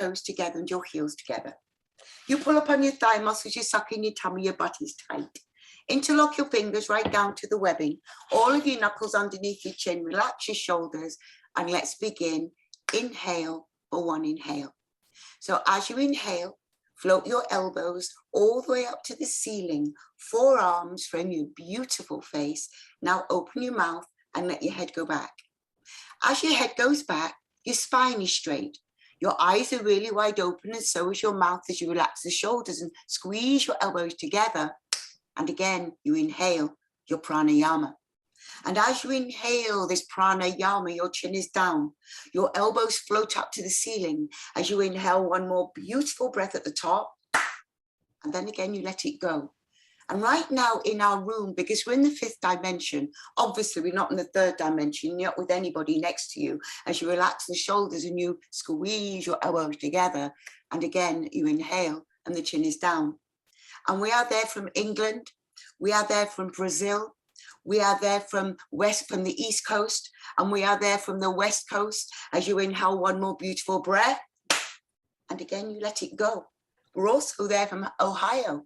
toes together and your heels together. You pull up on your thigh muscles, you suck in your tummy, your butt is tight. Interlock your fingers right down to the webbing. All of your knuckles underneath your chin, relax your shoulders, and let's begin. Inhale for one inhale. So as you inhale, float your elbows all the way up to the ceiling, forearms frame your beautiful face. Now open your mouth and let your head go back. As your head goes back, your spine is straight. Your eyes are really wide open, and so is your mouth as you relax the shoulders and squeeze your elbows together. And again, you inhale your pranayama. And as you inhale this pranayama, your chin is down. Your elbows float up to the ceiling. As you inhale, one more beautiful breath at the top. And then again, you let it go. And right now in our room, because we're in the fifth dimension, obviously we're not in the third dimension, you're not with anybody next to you. As you relax the shoulders and you squeeze your elbows together. And again, you inhale and the chin is down. And we are there from England. We are there from Brazil. We are there from the East Coast, and we are there from the West Coast. As you inhale, one more beautiful breath. And again, you let it go. We're also there from Ohio.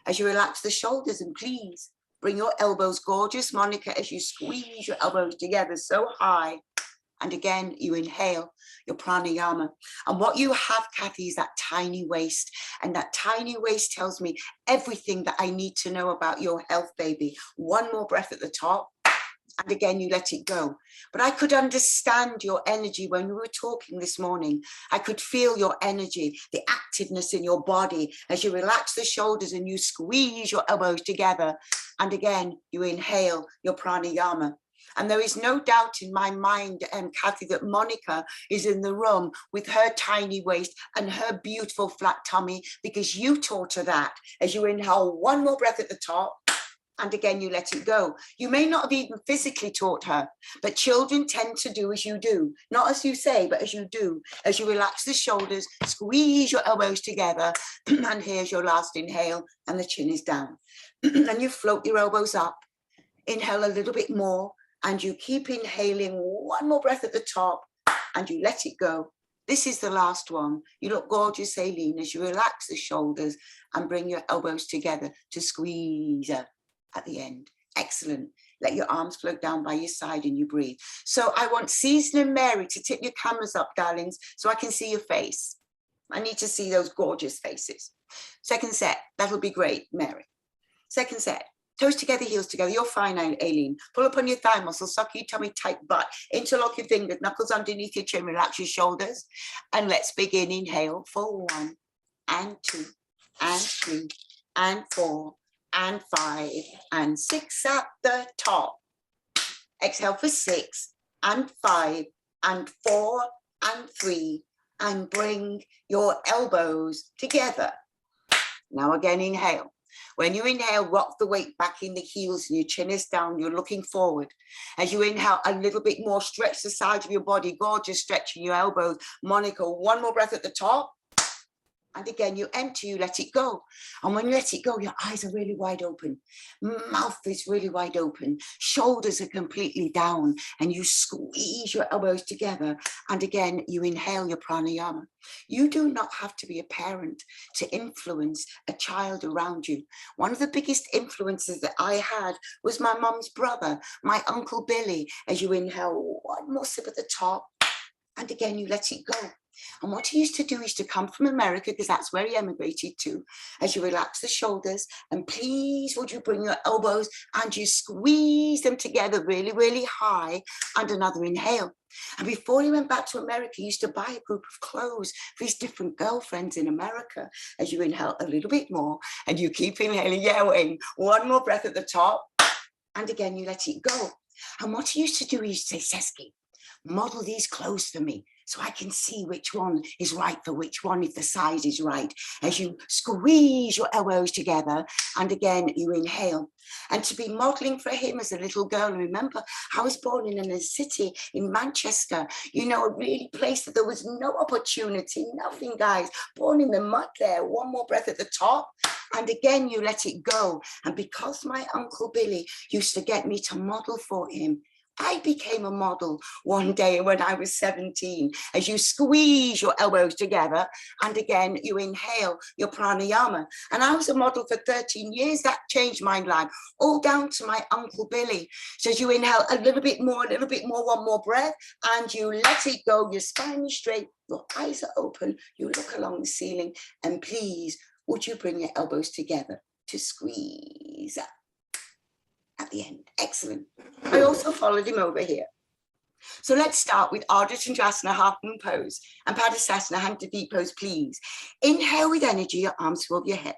As you relax the shoulders, and please bring your elbows, gorgeous Monica, as you squeeze your elbows together so high. And again, you inhale your pranayama. And what you have, Kathy, is that tiny waist. And that tiny waist tells me everything that I need to know about your health, baby. One more breath at the top. And again, you let it go. But I could understand your energy when we were talking this morning. I could feel your energy, the activeness in your body as you relax the shoulders and you squeeze your elbows together. And again, you inhale your pranayama. And there is no doubt in my mind, Kathy, that Monica is in the room with her tiny waist and her beautiful flat tummy, because you taught her that. As you inhale, one more breath at the top, and again, you let it go. You may not have even physically taught her, but children tend to do as you do. Not as you say, but as you do. As you relax the shoulders, squeeze your elbows together, and here's your last inhale, and the chin is down. And you float your elbows up. Inhale a little bit more. And you keep inhaling, one more breath at the top, and you let it go. This is the last one. You look gorgeous, Aileen, as you relax the shoulders and bring your elbows together to squeeze at the end. Excellent. Let your arms float down by your side and you breathe. So I want Season and Mary to tip your cameras up, darlings, so I can see your face. I need to see those gorgeous faces. Second set, that'll be great, Mary. Second set. Toes together, heels together. You're fine, Aileen. Pull up on your thigh muscles, suck your tummy tight butt. Interlock your fingers, knuckles underneath your chin, relax your shoulders. And let's begin. Inhale for 1 and 2 and 3 and 4 and 5 and 6 at the top. Exhale for 6 and 5 and 4 and 3 and bring your elbows together. Now again, inhale. When you inhale, rock the weight back in the heels and your chin is down, you're looking forward. As you inhale, a little bit more, stretch the sides of your body, gorgeous, stretching your elbows. Monica, one more breath at the top. And again, you empty, you let it go. And when you let it go, your eyes are really wide open. Mouth is really wide open. Shoulders are completely down. And you squeeze your elbows together. And again, you inhale your pranayama. You do not have to be a parent to influence a child around you. One of the biggest influences that I had was my mum's brother, my Uncle Billy. As you inhale, one more sip at the top. And again, you let it go. And what he used to do is to come from America, because that's where he emigrated to. As you relax the shoulders, and please would you bring your elbows and you squeeze them together really, really high, and another inhale. And before he went back to America, he used to buy a group of clothes for his different girlfriends in America. As you inhale a little bit more, and you keep inhaling, yeah, Wayne, one more breath at the top, and again, you let it go. And what he used to do, he used to say, Sesky, model these clothes for me, so I can see which one is right for which one, if the size is right. As you squeeze your elbows together, and again, you inhale. And to be modeling for him as a little girl, remember, I was born in a city in Manchester, you know, a really place that there was no opportunity, nothing, guys. Born in the mud there, one more breath at the top. And again, you let it go. And because my Uncle Billy used to get me to model for him, I became a model one day when I was 17, as you squeeze your elbows together and again you inhale your pranayama. And I was a model for 13 years. That changed my life, all down to my Uncle Billy. So as you inhale a little bit more, one more breath, and you let it go. Your spine is straight, your eyes are open, you look along the ceiling, and please, would you bring your elbows together to squeeze up at the end? Excellent. I also followed him over here. So let's start with Ardha Chandrasana, half moon pose, and Padasana, hand to feet pose, please. Inhale with energy, your arms above your head.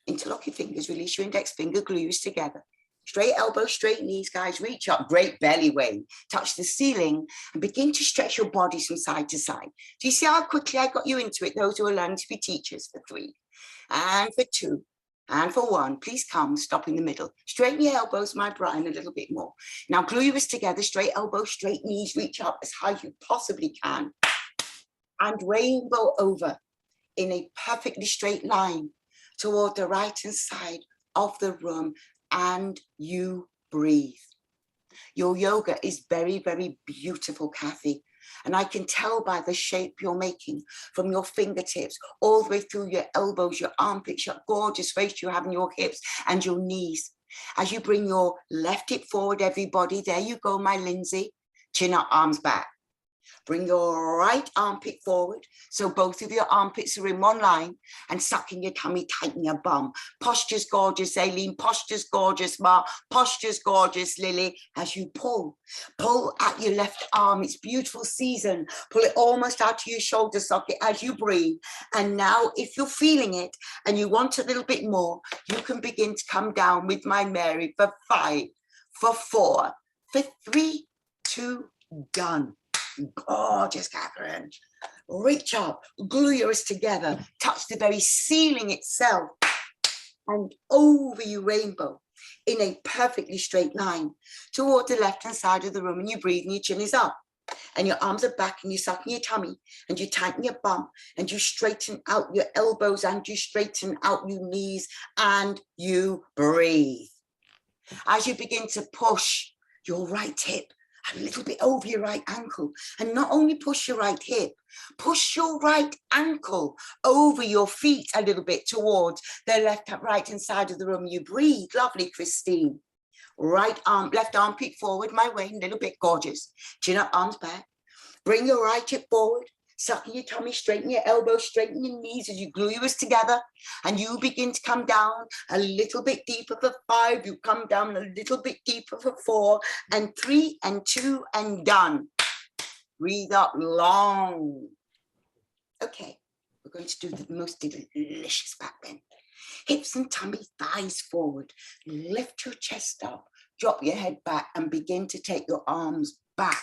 Interlock your fingers, release your index finger, glue yours together. Straight elbows, straight knees, guys, reach up, great belly weight, touch the ceiling, and begin to stretch your bodies from side to side. Do you see how quickly I got you into it? Those who are learning to be teachers, for 3, and for 2, and for 1, please come, stop in the middle. Straighten your elbows, my Brian, a little bit more. Now glue your wrists together, straight elbows, straight knees, reach up as high as you possibly can. And rainbow over in a perfectly straight line toward the right-hand side of the room, and you breathe. Your yoga is very, very beautiful, Kathy. And I can tell by the shape you're making from your fingertips all the way through your elbows, your armpits, your gorgeous waist you have in your hips and your knees. As you bring your left hip forward, everybody, there you go, my Lindsay. Chin up, arms back. Bring your right armpit forward, so both of your armpits are in one line, and suck in your tummy, tighten your bum. Posture's gorgeous, Aileen. Posture's gorgeous, Ma. Posture's gorgeous, Lily. As you pull at your left arm. It's beautiful season. Pull it almost out to your shoulder socket as you breathe. And now, if you're feeling it and you want a little bit more, you can begin to come down with my Mary for 5, for 4, for 3, 2, done. Gorgeous, Catherine. Reach up, glue yours together, touch the very ceiling itself, and over you rainbow in a perfectly straight line toward the left-hand side of the room. And you breathe and your chin is up and your arms are back and you suck in your tummy and you tighten your bum and you straighten out your elbows and you straighten out your knees and you breathe. As you begin to push your right hip a little bit over your right ankle, and not only push your right hip, push your right ankle over your feet a little bit towards the right hand side of the room. You breathe. Lovely, Christine. Right arm, left armpit forward, my way, a little bit, gorgeous. Chin up, arms back. Bring your right hip forward. Suck in your tummy, straighten your elbows, straighten your knees as you glue yours together, and you begin to come down a little bit deeper for 5. You come down a little bit deeper for 4, and 3, and 2, and done. Breathe up long. Okay, we're going to do the most delicious back bend. Hips and tummy, thighs forward. Lift your chest up, drop your head back, and begin to take your arms back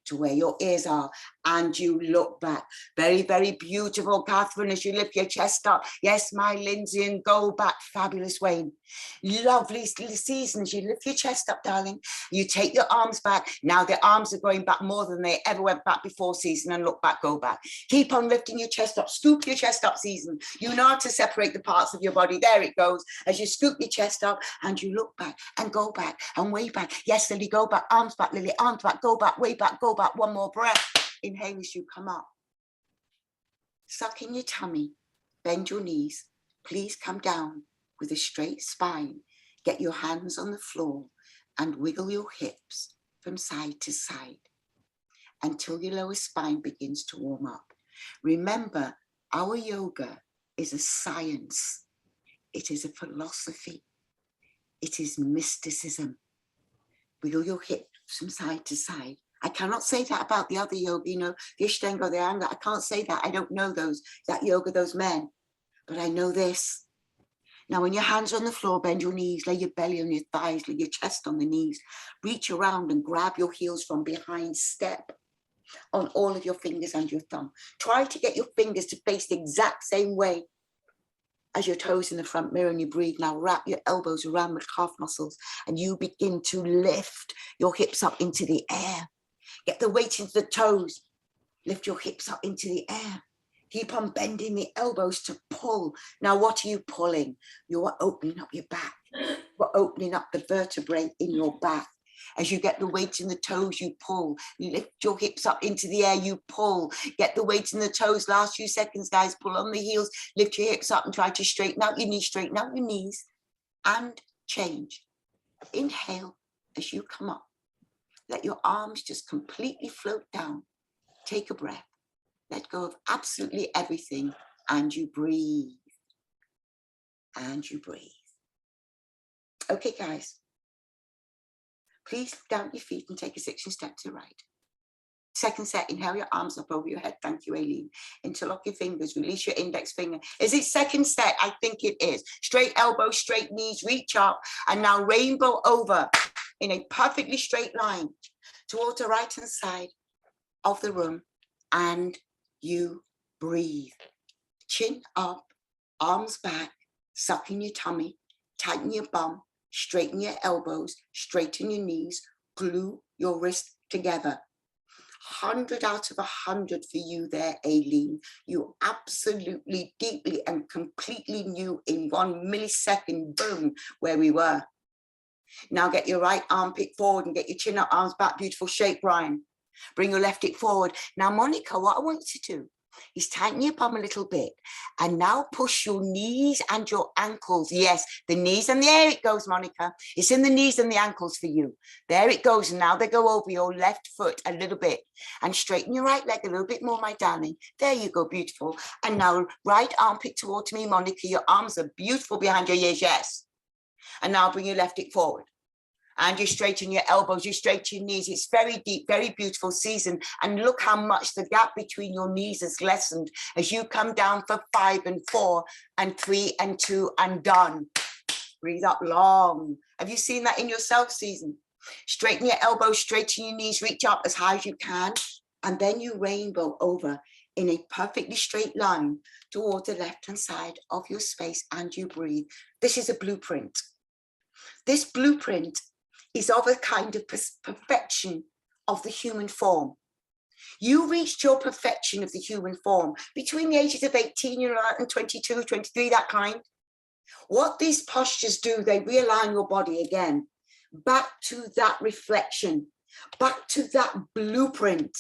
to where your ears are, and you look back. Very, very beautiful, Catherine, as you lift your chest up. Yes, my Lindsay, and go back. Fabulous, Wayne. Lovely seasons. You lift your chest up, darling. You take your arms back. Now the arms are going back more than they ever went back before, season, and look back, go back. Keep on lifting your chest up. Scoop your chest up, season. You know how to separate the parts of your body. There it goes. As you scoop your chest up and you look back and go back and way back. Yes, Lily, go back. Arms back, Lily. Arms back, go back, way back, go back. One more breath. Inhale as you come up. Suck in your tummy. Bend your knees. Please come down with a straight spine. Get your hands on the floor and wiggle your hips from side to side until your lower spine begins to warm up. Remember, our yoga is a science. It is a philosophy. It is mysticism. Wiggle your hips from side to side. I cannot say that about the other yoga, you know, the Ashtanga, the Anga. I can't say that. I don't know that yoga, those men. But I know this. Now, when your hands are on the floor, bend your knees, lay your belly on your thighs, lay your chest on the knees. Reach around and grab your heels from behind. Step on all of your fingers and your thumb. Try to get your fingers to face the exact same way as your toes in the front mirror, and you breathe. Now wrap your elbows around the calf muscles and you begin to lift your hips up into the air. Get the weight into the toes. Lift your hips up into the air. Keep on bending the elbows to pull. Now, what are you pulling? You are opening up your back. You're opening up the vertebrae in your back. As you get the weight in the toes, you pull. You lift your hips up into the air, you pull. Get the weight in the toes. Last few seconds, guys, pull on the heels, lift your hips up and try to straighten out your knees, straighten out your knees, and change. Inhale as you come up. Let your arms just completely float down. Take a breath. Let go of absolutely everything, and you breathe. And you breathe. Okay, guys. Please down your feet and take a 6 step to the right. Second set, inhale your arms up over your head. Thank you, Aileen. Interlock your fingers, release your index finger. Is it second set? I think it is. Straight elbows, straight knees, reach up, and now rainbow over in a perfectly straight line towards the right-hand side of the room, and you breathe. Chin up, arms back, suck in your tummy, tighten your bum, straighten your elbows, straighten your knees, glue your wrist together. 100 out of 100 for you there, Aileen. You absolutely, deeply and completely knew in 1 millisecond, boom, where we were. Now get your right armpit forward and get your chin up, arms back. Beautiful shape, Brian. Bring your left hip forward. Now, Monica, what I want you to do is tighten your bum a little bit and now push your knees and your ankles. Yes, the knees, and there it goes, Monica. It's in the knees and the ankles for you. There it goes. And now they go over your left foot a little bit and straighten your right leg a little bit more, my darling. There you go, beautiful. And now right armpit towards me, Monica. Your arms are beautiful behind your ears, yes. And now bring your left hip forward. And you straighten your elbows, you straighten your knees. It's very deep, very beautiful season. And look how much the gap between your knees has lessened as you come down for 5 and 4 and 3 and 2 and done. Breathe up long. Have you seen that in yourself, season? Straighten your elbows, straighten your knees, reach up as high as you can. And then you rainbow over in a perfectly straight line towards the left-hand side of your space, and you breathe. This is a blueprint. This blueprint is of a kind of perfection of the human form. You reached your perfection of the human form between the ages of 18 and 22, 23, that kind. What these postures do, they realign your body again, back to that reflection, back to that blueprint.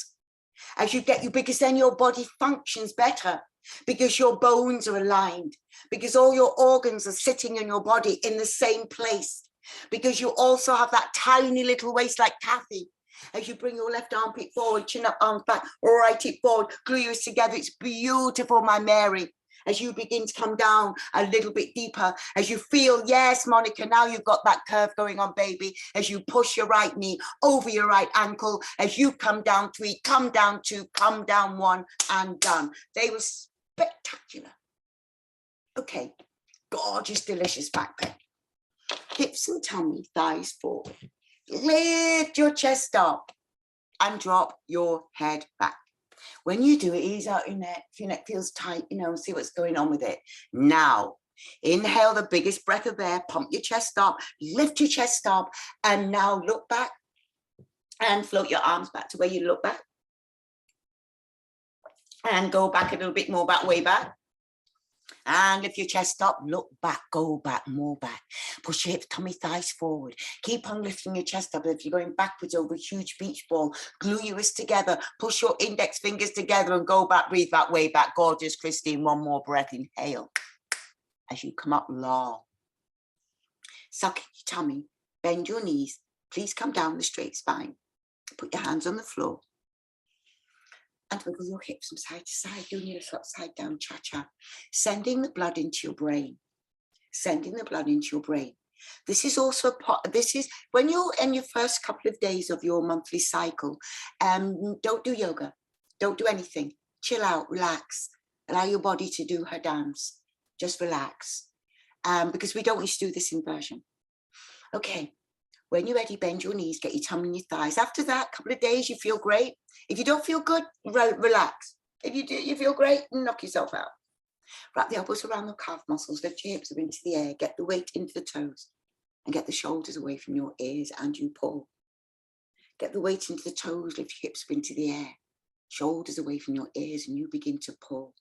As you get you, because then your body functions better, because your bones are aligned, because all your organs are sitting in your body in the same place, because you also have that tiny little waist like Kathy. As you bring your left armpit forward, chin up, arms back, right hip forward, glue yours together. It's beautiful, my Mary. As you begin to come down a little bit deeper, as you feel, yes, Monica, now you've got that curve going on, baby. As you push your right knee over your right ankle, as you come down 3, come down 2, come down 1, and done. They were spectacular. Okay, gorgeous, delicious back bend. Hips and tummy, thighs forward. Lift your chest up and drop your head back. When you do it, ease out your neck. If your neck feels tight, see what's going on with it. Now, inhale the biggest breath of air, pump your chest up, lift your chest up, and now look back and float your arms back to where you look back. And go back a little bit more back, way back. And lift your chest up, look back, go back, more back. Push your hips, tummy, thighs forward. Keep on lifting your chest up. If you're going backwards over a huge beach ball, glue your wrists together, push your index fingers together and go back, breathe back, way back. Gorgeous, Christine. One more breath, inhale. As you come up long. Suck in your tummy, bend your knees. Please come down the straight spine. Put your hands on the floor. And wiggle your hips from side to side, doing your upside down cha-cha, sending the blood into your brain, sending the blood into your brain. This is also a part, this is when you're in your first couple of days of your monthly cycle, don't do yoga, don't do anything, chill out, relax, allow your body to do her dance, just relax, because we don't need to do this inversion. Okay. When you're ready, bend your knees, get your tummy and your thighs. After that, couple of days, you feel great. If you don't feel good, relax. If you do, you feel great, knock yourself out. Wrap the elbows around the calf muscles, lift your hips up into the air, get the weight into the toes, and get the shoulders away from your ears, and you pull. Get the weight into the toes, lift your hips up into the air, shoulders away from your ears, and you begin to pull.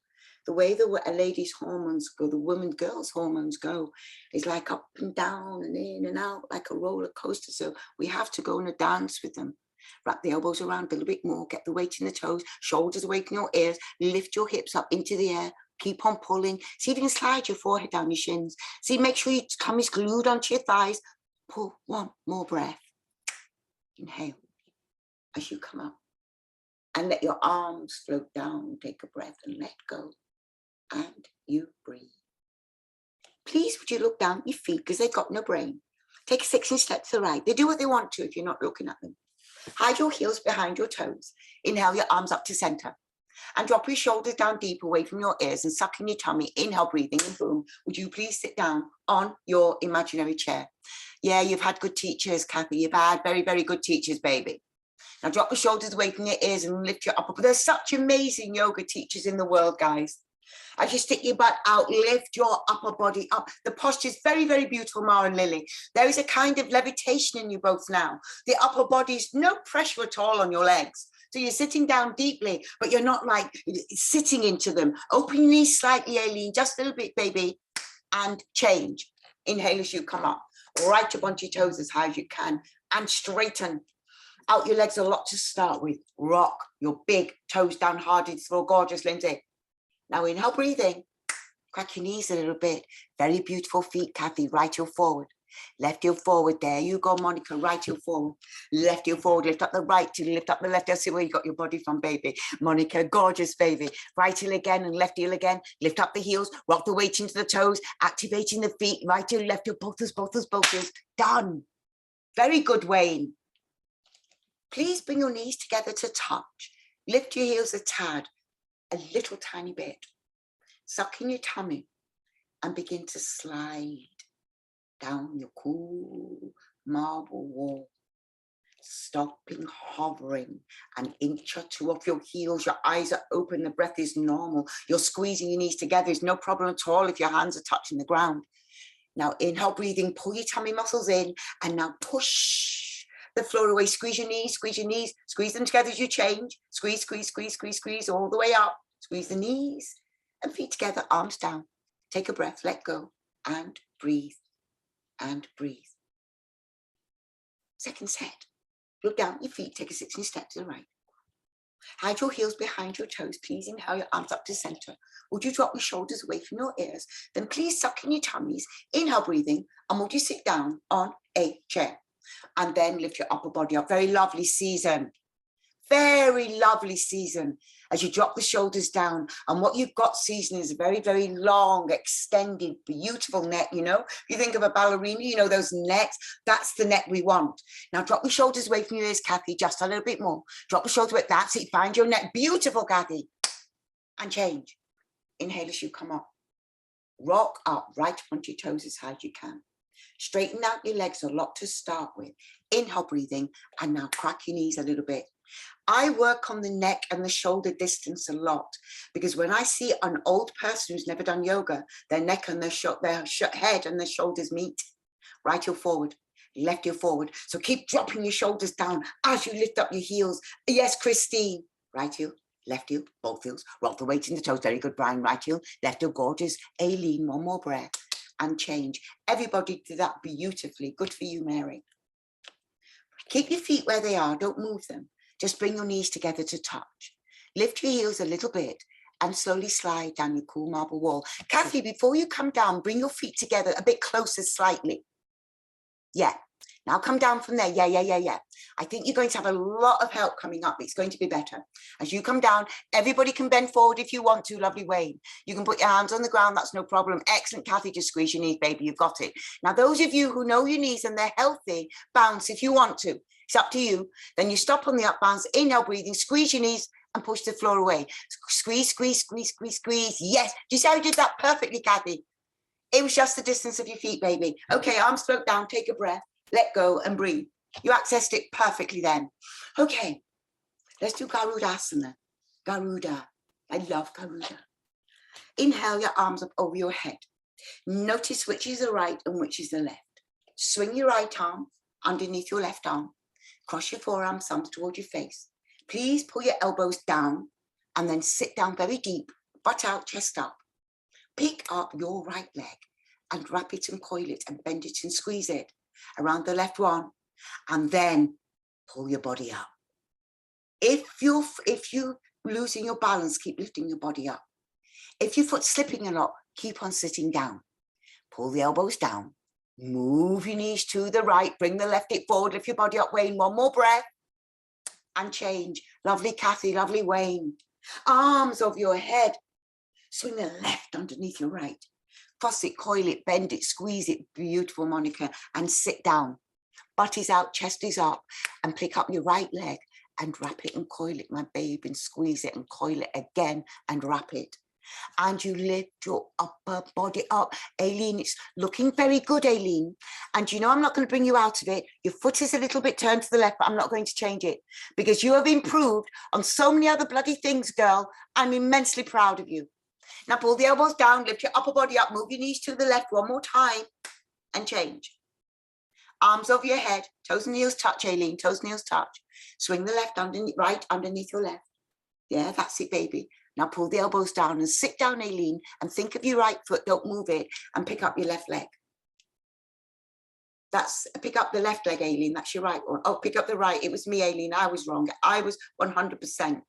The way a lady's hormones go, the girl's hormones go, is like up and down and in and out, like a roller coaster. So we have to go on a dance with them. Wrap the elbows around a little bit more, get the weight in the toes, shoulders away from your ears, lift your hips up into the air, keep on pulling. See if you can slide your forehead down your shins. See, make sure your tummy's glued onto your thighs. Pull one more breath. Inhale as you come up. And let your arms float down. Take a breath and let go. And you breathe. Please, would you look down at your feet because they've got no brain. Take a 16 steps to the right. They do what they want to if you're not looking at them. Hide your heels behind your toes. Inhale your arms up to center. And drop your shoulders down deep away from your ears and suck in your tummy. Inhale, breathing, and boom. Would you please sit down on your imaginary chair? Yeah, you've had good teachers, Kathy. You've had very, very good teachers, baby. Now drop your shoulders away from your ears and lift your upper. There's such amazing yoga teachers in the world, guys. As you stick your butt out, lift your upper body up. The posture is very, very beautiful, Ma and Lily. There is a kind of levitation in you both now. The upper body's no pressure at all on your legs. So you're sitting down deeply, but you're not like sitting into them. Open your knees slightly, Aileen, just a little bit, baby, and change. Inhale as you come up. Right up onto your toes as high as you can and straighten. Out your legs a lot to start with. Rock your big toes down hard into the floor. Gorgeous, Lindsay. Now inhale, breathing. Crack your knees a little bit. Very beautiful feet, Kathy. Right heel forward. Left heel forward. There you go, Monica. Right heel forward. Left heel forward. Lift up the right heel. Lift up the left heel. See where you got your body from, baby. Monica, gorgeous, baby. Right heel again and left heel again. Lift up the heels. Rock the weight into the toes. Activating the feet. Right heel, left heel. Both heels. Done. Very good, Wayne. Please bring your knees together to touch. Lift your heels a tad. A little tiny bit. Suck in your tummy and begin to slide down your cool marble wall. Stopping, hovering an inch or two off your heels. Your eyes are open. The breath is normal. You're squeezing your knees together. It's no problem at all if your hands are touching the ground. Now inhale, breathing. Pull your tummy muscles in and now push the floor away. Squeeze your knees. Squeeze them together as you change. Squeeze all the way up. Squeeze the knees and feet together, arms down. Take a breath, let go, and breathe, and breathe. Second set. Look down at your feet, take a 16 steps to the right. Hide your heels behind your toes. Please inhale your arms up to center. Would you drop your shoulders away from your ears? Then please suck in your tummies. Inhale, breathing, and would you sit down on a chair? And then lift your upper body up. Very lovely season. Very lovely season as you drop the shoulders down. And what you've got, season, is a very, very long, extended, beautiful neck. You know, if you think of a ballerina, you know, those necks, that's the neck we want. Now drop your shoulders away from your ears, Kathy, just a little bit more. Drop the shoulders away, that's it, find your neck. Beautiful, Kathy. And change. Inhale as you come up. Rock up right onto your toes as high as you can. Straighten out your legs a lot to start with. Inhale, breathing, and now crack your knees a little bit. I work on the neck and the shoulder distance a lot because when I see an old person who's never done yoga, their neck and their head and their shoulders meet. Right heel forward, left heel forward. So keep dropping your shoulders down as you lift up your heels. Yes, Christine. Right heel, left heel, both heels. Rock the weight in the toes. Very good, Brian. Right heel, left heel, gorgeous. Aileen, one more breath and change. Everybody did that beautifully. Good for you, Mary. Keep your feet where they are. Don't move them. Just bring your knees together to touch. Lift your heels a little bit and slowly slide down your cool marble wall. Kathy, before you come down, bring your feet together a bit closer slightly. Yeah. Now come down from there. Yeah. I think you're going to have a lot of help coming up. It's going to be better. As you come down, everybody can bend forward if you want to, lovely Wayne. You can put your hands on the ground. That's no problem. Excellent, Kathy. Just squeeze your knees, baby. You've got it. Now, those of you who know your knees and they're healthy, bounce if you want to. It's up to you. Then you stop on the up bounce. Inhale, breathing. Squeeze your knees and push the floor away. Squeeze. Yes. Do you see how you did that perfectly, Kathy? It was just the distance of your feet, baby. Okay, arms float down. Take a breath. Let go and breathe. You accessed it perfectly then. Okay, let's do Garudasana. Garuda. I love Garuda. Inhale your arms up over your head. Notice which is the right and which is the left. Swing your right arm underneath your left arm. Cross your forearms, thumbs toward your face. Please pull your elbows down and then sit down very deep. butt out, chest up. Pick up your right leg and wrap it and coil it and bend it and squeeze it around the left one, and then pull your body up. If you're losing your balance, keep lifting your body up. If your foot's slipping a lot, keep on sitting down. Pull the elbows down. Move your knees to the right. Bring the left hip forward. Lift your body up, Wayne. One more breath. And change. Lovely, Kathy. Lovely, Wayne. Arms over your head. Swing the left underneath your right. Fuss it, coil it, bend it, squeeze it. Beautiful, Monica. And sit down. Butt is out, chest is up. And pick up your right leg and wrap it and coil it, my babe. And squeeze it and coil it again and wrap it. And you lift your upper body up. Aileen, it's looking very good, Aileen. And you know, I'm not going to bring you out of it. Your foot is a little bit turned to the left, but I'm not going to change it because you have improved on so many other bloody things, girl. I'm immensely proud of you. Now pull the elbows down, lift your upper body up, move your knees to the left one more time and change. Arms over your head, toes and heels touch, Aileen, toes and heels touch. Swing the left underneath, right underneath your left. Yeah, that's it, baby. Now pull the elbows down and sit down, Aileen, and think of your right foot, don't move it, and pick up your left leg. Pick up the left leg, Aileen, that's your right one. Oh, pick up the right, it was me, Aileen, I was wrong. I was 100%. And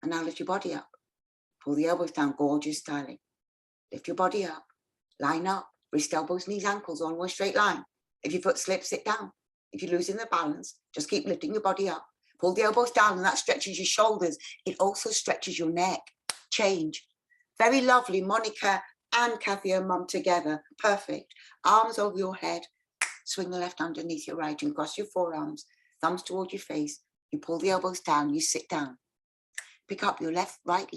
now lift your body up. Pull the elbows down, gorgeous styling. Lift your body up, line up, wrist, elbows, knees, ankles, all in one straight line. If your foot slips, sit down. If you're losing the balance, just keep lifting your body up. Pull the elbows down and that stretches your shoulders. It also stretches your neck. Change. Very lovely, Monica and Kathy and Mum together. Perfect. Arms over your head. Swing the left underneath your right and cross your forearms. Thumbs toward your face. You pull the elbows down, you sit down. Pick up your left leg.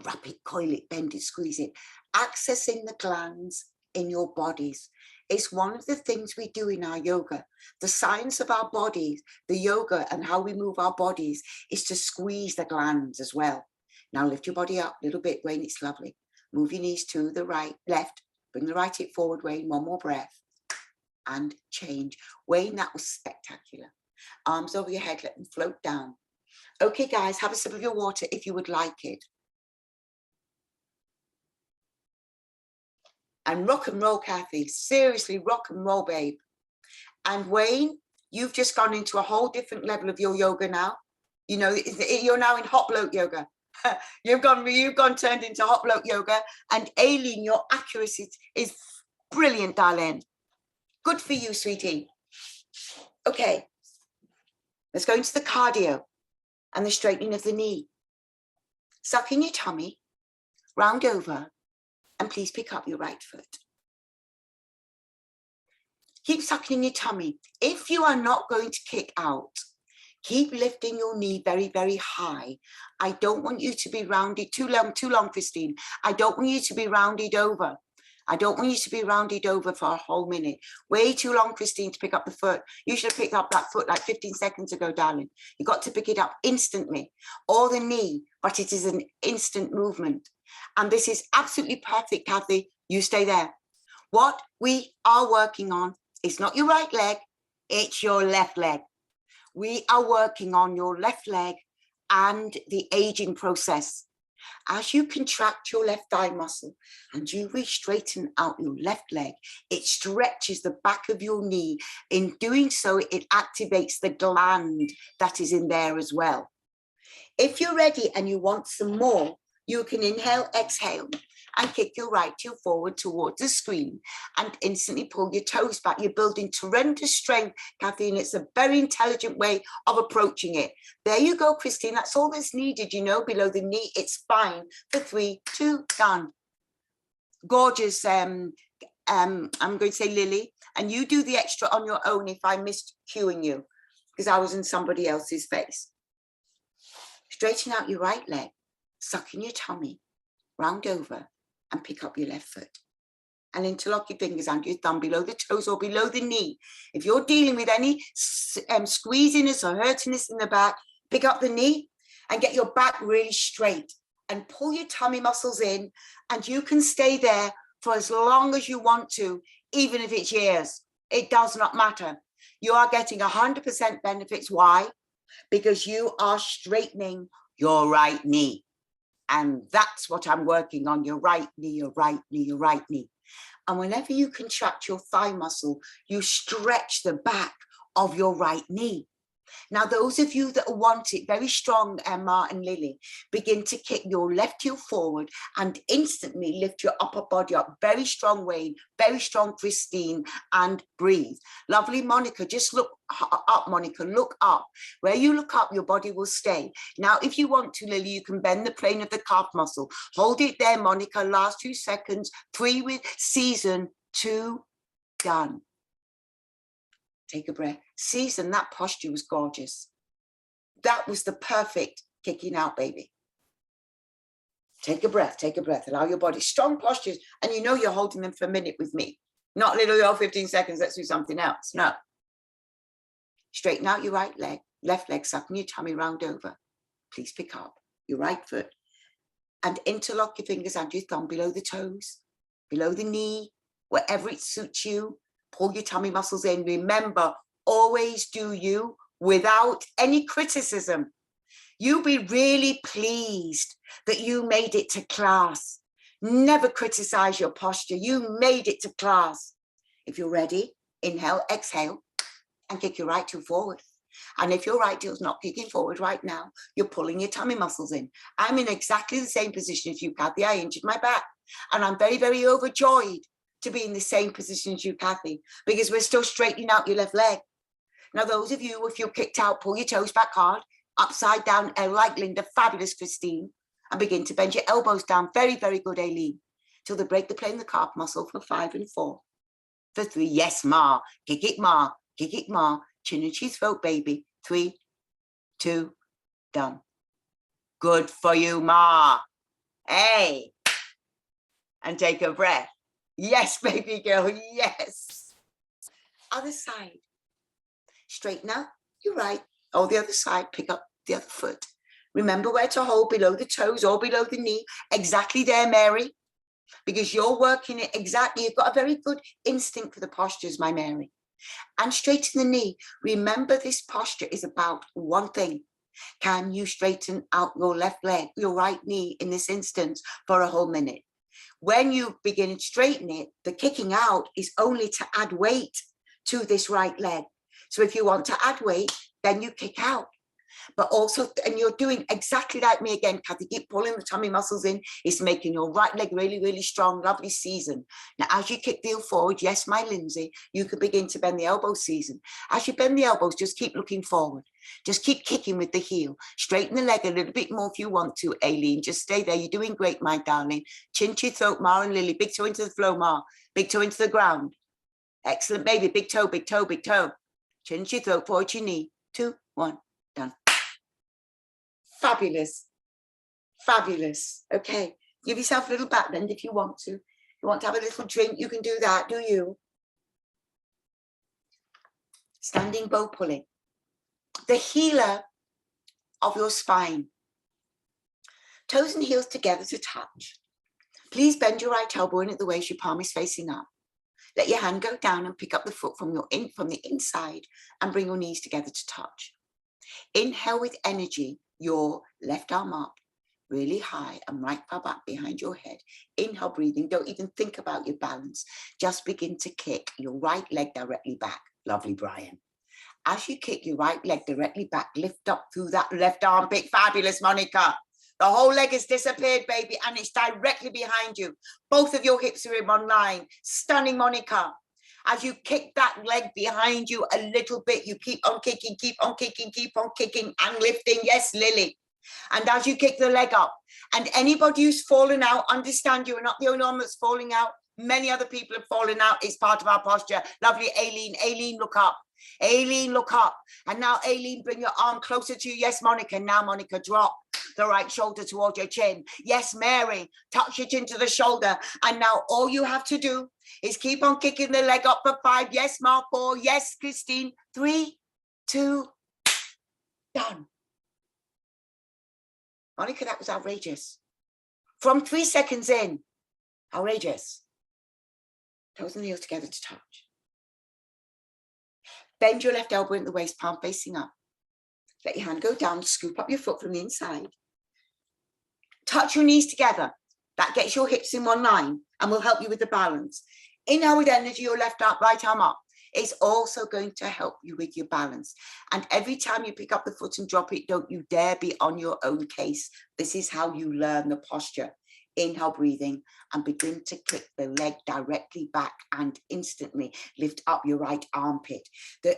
Wrap it, coil it, bend it, squeeze it. Accessing the glands in your bodies. It's one of the things we do in our yoga. The science of our bodies, the yoga and how we move our bodies is to squeeze the glands as well. Now lift your body up a little bit, Wayne, it's lovely. Move your knees to the right, left. Bring the right hip forward, Wayne, one more breath. And change. Wayne, that was spectacular. Arms over your head, let them float down. Okay, guys, have a sip of your water if you would like it. And rock and roll, Kathy. Seriously, rock and roll, babe. And Wayne, you've just gone into a whole different level of your yoga now. You know, you're now in hot bloke yoga. you've gone turned into hot bloke yoga. And Aileen, your accuracy is brilliant, darling. Good for you, sweetie. Okay, let's go into the cardio and the straightening of the knee. Suck in your tummy, round over. And please pick up your right foot. Keep sucking in your tummy. If you are not going to kick out, keep lifting your knee very, very high. I don't want you to be rounded too long, Christine. I don't want you to be rounded over. I don't want you to be rounded over for a whole minute. Way too long, Christine, to pick up the foot. You should have picked up that foot like 15 seconds ago, darling. You got to pick it up instantly. Or the knee, but it is an instant movement. And this is absolutely perfect, Kathy. You stay there. What we are working on is not your right leg, it's your left leg. We are working on your left leg and the aging process. As you contract your left thigh muscle and you re-straighten out your left leg, it stretches the back of your knee. In doing so, it activates the gland that is in there as well. If you're ready and you want some more, you can inhale, exhale, and kick your right heel forward towards the screen and instantly pull your toes back. You're building tremendous strength, Kathleen. It's a very intelligent way of approaching it. There you go, Christine. That's all that's needed, you know, below the knee. It's fine. For 3, 2, done. Gorgeous. I'm going to say Lily, and you do the extra on your own if I missed cueing you because I was in somebody else's face. Straighten out your right leg. Suck in your tummy, round over and pick up your left foot. And interlock your fingers under your thumb below the toes or below the knee. If you're dealing with any squeeziness or hurtiness in the back, pick up the knee and get your back really straight and pull your tummy muscles in, and you can stay there for as long as you want to, even if it's years. It does not matter. You are getting 100% benefits. Why? Because you are straightening your right knee. And that's what I'm working on, your right knee, your right knee, your right knee. And whenever you contract your thigh muscle, you stretch the back of your right knee. Now, those of you that want it very strong, Emma and Lily, begin to kick your left heel forward and instantly lift your upper body up. Very strong, Wayne, very strong, Christine, and breathe. Lovely, Monica, just look up, Monica, look up. Where you look up, your body will stay. Now, if you want to, Lily, you can bend the plane of the calf muscle. Hold it there, Monica, last 2 seconds. 3 with season, 2, done. Take a breath. Season, that posture was gorgeous. That was the perfect kicking out, baby. Take a breath, take a breath. Allow your body, strong postures. And you know you're holding them for a minute with me. Not literally, oh, 15 seconds, let's do something else. No. Straighten out your right leg, left leg, sucking your tummy round over. Please pick up your right foot and interlock your fingers and your thumb below the toes, below the knee, wherever it suits you. Pull your tummy muscles in. Remember, always do you without any criticism. You be really pleased that you made it to class. Never criticize your posture. You made it to class. If you're ready, inhale, exhale, and kick your right heel forward. And if your right heel's not kicking forward right now, you're pulling your tummy muscles in. I'm in exactly the same position as you, Kathy. I injured my back. And I'm very, very overjoyed to be in the same position as you, Kathy, because we're still straightening out your left leg. Now, those of you, if you're kicked out, pull your toes back hard, upside down, like Linda, fabulous, Christine, and begin to bend your elbows down. Very, very good, Aileen, till they break the plane of the calf muscle for 5 and 4. For 3, yes, ma, kick it, ma, kick it, ma, chin and cheese throat, baby. 3, 2, done. Good for you, ma. Hey, and take a breath. Yes, baby girl, yes. Other side. Straighten out your right, or the other side, pick up the other foot. Remember where to hold, below the toes or below the knee. Exactly there, Mary, because you're working it exactly. You've got a very good instinct for the postures, my Mary. And straighten the knee. Remember, this posture is about one thing. Can you straighten out your left leg, your right knee in this instance for a whole minute? When you begin to straighten it, the kicking out is only to add weight to this right leg. So if you want to add weight, then you kick out. But also, and you're doing exactly like me again, Kathy, keep pulling the tummy muscles in. It's making your right leg really, really strong, lovely, Season. Now, as you kick the heel forward, yes, my Lindsay, you can begin to bend the elbows, Season. As you bend the elbows, just keep looking forward. Just keep kicking with the heel. Straighten the leg a little bit more if you want to, Aileen. Just stay there. You're doing great, my darling. Chin to your throat, Ma and Lily. Big toe into the floor, Ma. Big toe into the ground. Excellent, baby. Big toe, big toe, big toe. Chin to your throat, forward to your knee. 2, 1, done. Fabulous. Fabulous. Okay. Give yourself a little back bend if you want to. If you want to have a little drink, you can do that, do you? Standing bow pulling. The healer of your spine. Toes and heels together to touch. Please bend your right elbow in at the waist, your palm is facing up. Let your hand go down and pick up the foot from the inside and bring your knees together to touch. Inhale with energy, your left arm up, really high and right far back behind your head. Inhale, breathing. Don't even think about your balance. Just begin to kick your right leg directly back. Lovely, Brian. As you kick your right leg directly back, lift up through that left armpit. Fabulous, Monica. The whole leg has disappeared, baby, and it's directly behind you. Both of your hips are in one line. Stunning, Monica. As you kick that leg behind you a little bit, you keep on kicking, keep on kicking, keep on kicking and lifting. Yes, Lily. And as you kick the leg up, and anybody who's fallen out, understand you are not the only one that's falling out. Many other people have fallen out. It's part of our posture. Lovely, Aileen. Aileen, look up. Aileen, look up. And now, Aileen, bring your arm closer to you. Yes, Monica. Now, Monica, drop the right shoulder towards your chin. Yes, Mary, touch your chin to the shoulder. And now all you have to do is keep on kicking the leg up for 5. Yes, Mark, 4. Yes, Christine. 3, 2, done. Monica, that was outrageous. From 3 seconds in, outrageous. Toes and heels together to touch. Bend your left elbow in the waist, palm facing up. Let your hand go down, scoop up your foot from the inside. Touch your knees together. That gets your hips in one line and will help you with the balance. Inhale with energy, your left arm, right arm up. It's also going to help you with your balance. And every time you pick up the foot and drop it, don't you dare be on your own case. This is how you learn the posture. Inhale, breathing, and begin to kick the leg directly back and instantly lift up your right armpit.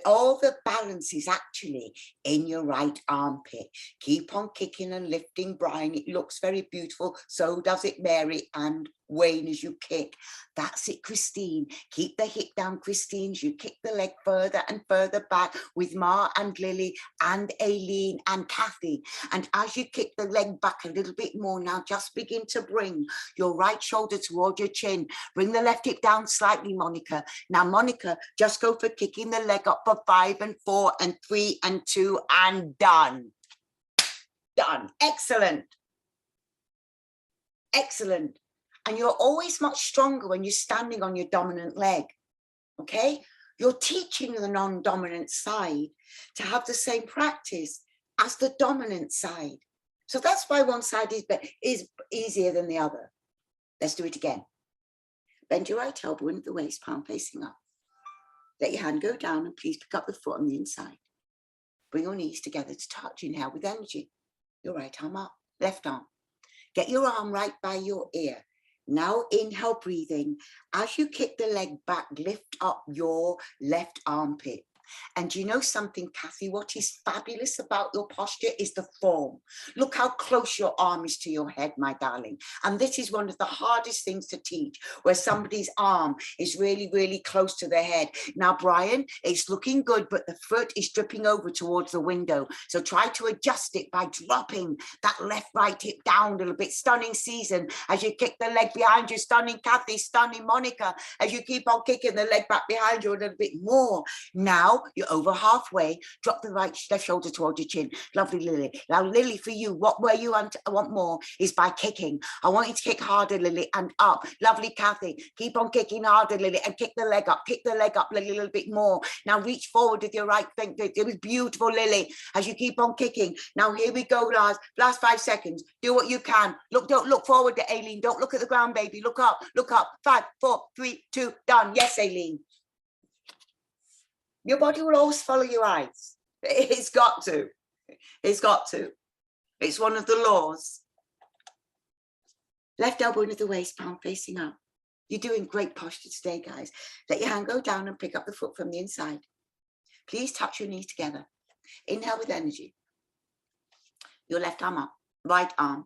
All the balance is actually in your right armpit. Keep on kicking and lifting, Brian. It looks very beautiful. So does it, Mary and Wayne, as you kick. That's it, Christine. Keep the hip down, Christine, as you kick the leg further and further back with Ma and Lily and Aileen and Kathy. And as you kick the leg back a little bit more now, just begin to bring your right shoulder toward your chin. Bring the left hip down slightly, Monica. Now, Monica, just go for kicking the leg up for 5 and 4 and 3 and 2 and done. Done. Excellent. Excellent. And you're always much stronger when you're standing on your dominant leg, okay? You're teaching the non-dominant side to have the same practice as the dominant side. So that's why one side is easier than the other. Let's do it again. Bend your right elbow into the waist, palm facing up. Let your hand go down and please pick up the foot on the inside. Bring your knees together to touch. Inhale with energy. Your right arm up, left arm. Get your arm right by your ear. Now inhale, breathing. As you kick the leg back, lift up your left armpit. And you know something, Kathy, what is fabulous about your posture is the form. Look how close your arm is to your head, my darling. And this is one of the hardest things to teach, where somebody's arm is really, really close to their head. Now, Brian, it's looking good, but the foot is dripping over towards the window. So try to adjust it by dropping that left, right hip down a little bit. Stunning, Season, as you kick the leg behind you. Stunning, Kathy. Stunning, Monica, as you keep on kicking the leg back behind you a little bit more. Now, you're over halfway. Drop the left shoulder toward your chin. Lovely, Lily. Now, Lily, for you, I want more is by kicking. I want you to kick harder, Lily, and up. Lovely, Kathy. Keep on kicking harder, Lily, and kick the leg up. Kick the leg up, Lily, a little bit more. Now, reach forward with your right finger. It was beautiful, Lily, as you keep on kicking. Now, here we go, last 5 seconds. Do what you can. Don't look forward to Aileen. Don't look at the ground, baby. Look up, look up. 5, 4, 3, 2, done. Yes, Aileen. Your body will always follow your eyes. It's got to. It's got to. It's one of the laws. Left elbow into the waist, palm facing up. You're doing great posture today, guys. Let your hand go down and pick up the foot from the inside. Please touch your knees together. Inhale with energy. Your left arm up, right arm.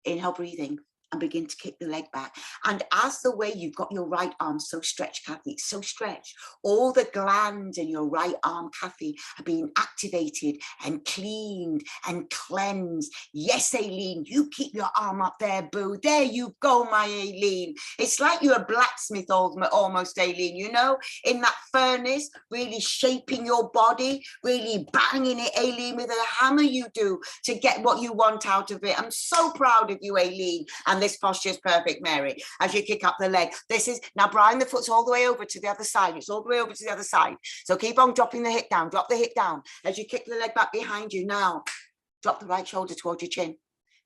Inhale, breathing. And begin to kick the leg back. And as the way you've got your right arm so stretched, Kathy, so stretched, all the glands in your right arm, Kathy, are being activated and cleaned and cleansed. Yes, Aileen, you keep your arm up there, boo. There you go, my Aileen. It's like you're a blacksmith almost, Aileen, you know, in that furnace, really shaping your body, really banging it, Aileen, with a hammer you do to get what you want out of it. I'm so proud of you, Aileen. And this posture is perfect, Mary, as you kick up the leg. This is, now, Brian, the foot's all the way over to the other side. It's all the way over to the other side. So keep on dropping the hip down. Drop the hip down. As you kick the leg back behind you now, drop the right shoulder toward your chin.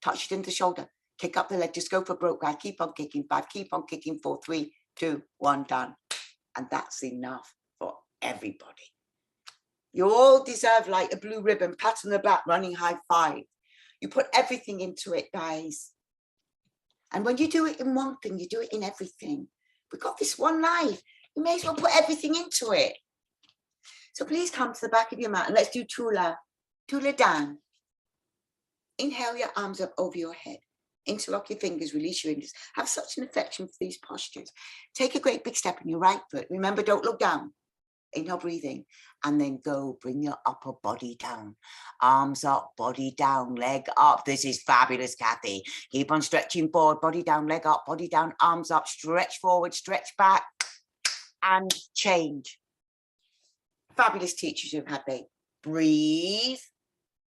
Touch it into the shoulder. Kick up the leg. Just go for broke guy. Keep on kicking. 5. Keep on kicking. 4, 3, 2, 1, done. And that's enough for everybody. You all deserve like a blue ribbon, pat on the back, running high 5. You put everything into it, guys. And when you do it in one thing, you do it in everything. We've got this one life. You may as well put everything into it. So please come to the back of your mat and let's do Tula. Tula down. Inhale your arms up over your head. Interlock your fingers, release your fingers. Have such an affection for these postures. Take a great big step in your right foot. Remember, don't look down. Inhale, breathing, and then go bring your upper body down. Arms up, body down, leg up. This is fabulous, Kathy. Keep on stretching forward, body down, leg up, body down, arms up, stretch forward, stretch back, and change. Fabulous teachers you've had, babe. Breathe.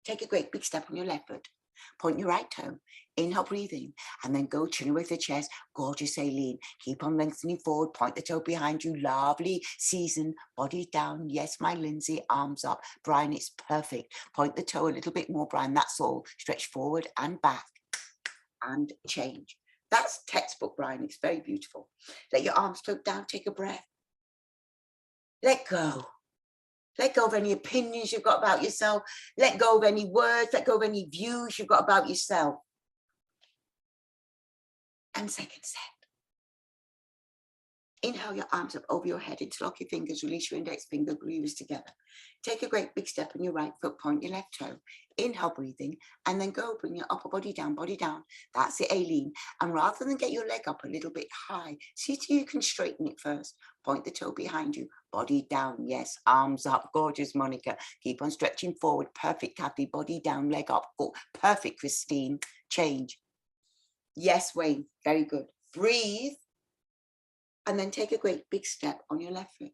Take a great big step on your left foot. Point your right toe. Inhale, breathing, and then go chin with the chest. Gorgeous, Aileen. Keep on lengthening forward. Point the toe behind you. Lovely, Season. Body down. Yes, my Lindsay. Arms up. Brian, it's perfect. Point the toe a little bit more, Brian. That's all. Stretch forward and back. and change. That's textbook, Brian. It's very beautiful. Let your arms float down. Take a breath. Let go. Let go of any opinions you've got about yourself. Let go of any words. Let go of any views you've got about yourself. And second set. Inhale your arms up over your head, interlock your fingers, release your index finger, glue yours together. Take a great big step on your right foot, point your left toe. Inhale, breathing, and then go, bring your upper body down, body down. That's it, Aileen. And rather than get your leg up a little bit high, see till you can straighten it first. Point the toe behind you, body down, yes, arms up, gorgeous, Monica. Keep on stretching forward, perfect, Kathy, body down, leg up, perfect, Christine, change. Yes, Wayne, very good. Breathe. And then take a great big step on your left foot.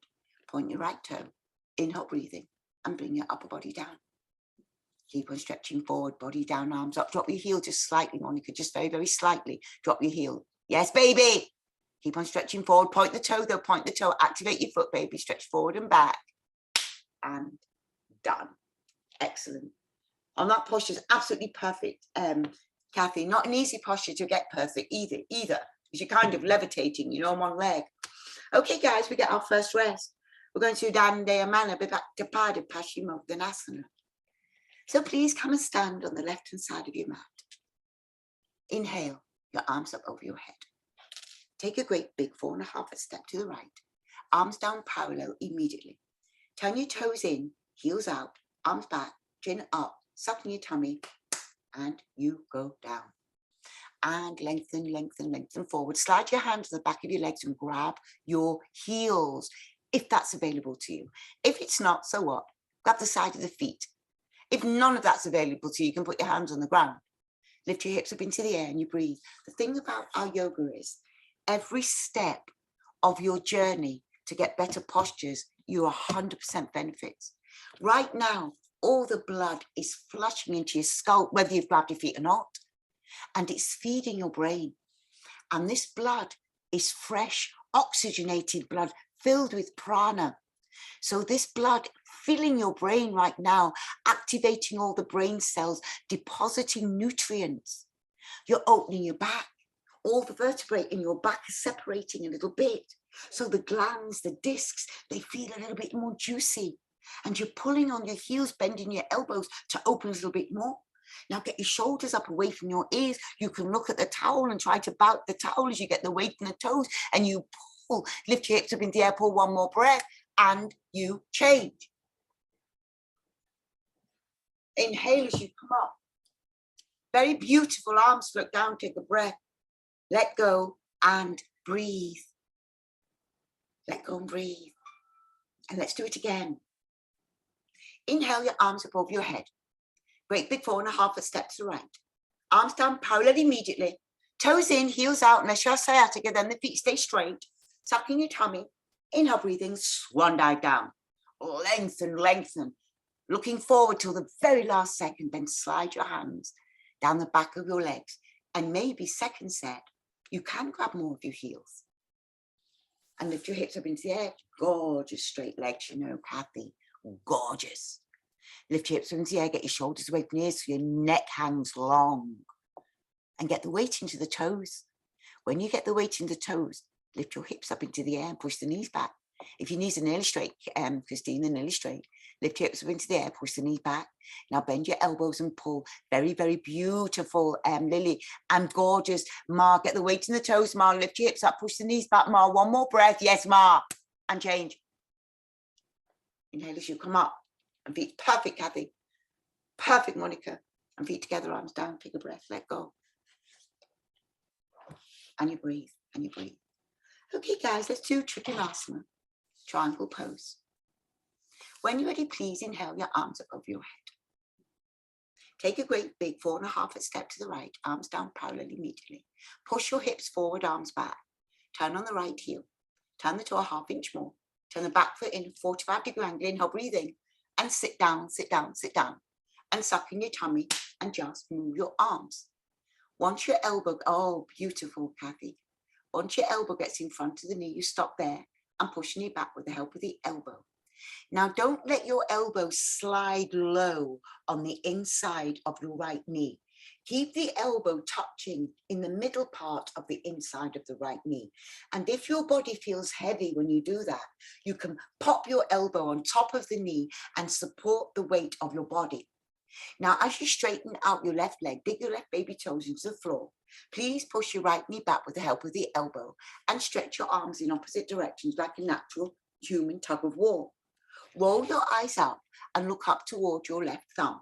Point your right toe. Inhale, breathing, and bring your upper body down. Keep on stretching forward, body down, arms up. Drop your heel just slightly, Monica, just very, very slightly. Drop your heel. Yes, baby. Keep on stretching forward. Point the toe, though. Point the toe. Activate your foot, baby. Stretch forward and back. And done. Excellent. And that posture is absolutely perfect, Kathy. Not an easy posture to get perfect either. Because you're kind of levitating, you know, on one leg. Okay, guys, we get our first rest. We're going to Dandayamana, Pada Paschimottanasana. So please come and stand on the left-hand side of your mat. Inhale, your arms up over your head. Take a great big 4.5 step to the right. Arms down parallel immediately. Turn your toes in, heels out, arms back, chin up, sucking your tummy, and you go down. And lengthen, lengthen, lengthen forward. Slide your hands to the back of your legs and grab your heels, if that's available to you. If it's not, so what? Grab the side of the feet. If none of that's available to you, you can put your hands on the ground. Lift your hips up into the air and you breathe. The thing about our yoga is every step of your journey to get better postures, you 100% benefits. Right now, all the blood is flushing into your scalp, whether you've grabbed your feet or not. And it's feeding your brain. And this blood is fresh, oxygenated blood filled with prana. So this blood filling your brain right now, activating all the brain cells, depositing nutrients. You're opening your back. All the vertebrae in your back are separating a little bit. So the glands, the discs, they feel a little bit more juicy. And you're pulling on your heels, bending your elbows to open a little bit more. Now get your shoulders up away from your ears. You can look at the towel and try to bout the towel as you get the weight in the toes and you pull, lift your hips up into the air, pull one more breath and you change. Inhale as you come up. Very beautiful, arms float down, take a breath. Let go and breathe. Let go and breathe. And let's do it again. Inhale your arms up over your head. Great big 4.5 step to the right. Arms down parallel immediately. Toes in, heels out, unless you're sciatica, then the feet stay straight. Sucking your tummy. Inhale, breathing, swan dive down. Lengthen, lengthen. Looking forward till the very last second, then slide your hands down the back of your legs. And maybe second set, you can grab more of your heels. And lift your hips up into the air. Gorgeous straight legs, you know, Kathy. Gorgeous. Lift your hips up into the air, get your shoulders away from your ears so your neck hangs long. And get the weight into the toes. When you get the weight into the toes, lift your hips up into the air and push the knees back. If your knees are nearly straight, Christine, they're nearly straight. Lift your hips up into the air, push the knees back. Now bend your elbows and pull. Very, very beautiful, Lily. And gorgeous. Ma, get the weight in the toes, Ma. Lift your hips up, push the knees back, Ma. One more breath. Yes, Ma. And change. Inhale as you come up. And feet perfect, Kathy. Perfect, Monica. And feet together, arms down. Take a breath. Let go. And you breathe. And you breathe. Okay, guys, let's do Trikonasana. Triangle pose. When you're ready, please inhale your arms up over your head. Take a great big 4.5 step to the right. Arms down parallel immediately. Push your hips forward, arms back. Turn on the right heel. Turn the toe a 1/2 inch more. Turn the back foot in 45-degree angle. Inhale, breathing. And sit down, sit down, sit down. And suck in your tummy and just move your arms. Once your elbow, oh, beautiful, Kathy. Once your elbow gets in front of the knee, you stop there and push your knee back with the help of the elbow. Now, don't let your elbow slide low on the inside of your right knee. Keep the elbow touching in the middle part of the inside of the right knee. And if your body feels heavy when you do that, you can pop your elbow on top of the knee and support the weight of your body. Now, as you straighten out your left leg, dig your left baby toes into the floor. Please push your right knee back with the help of the elbow and stretch your arms in opposite directions like a natural human tug of war. Roll your eyes up and look up toward your left thumb.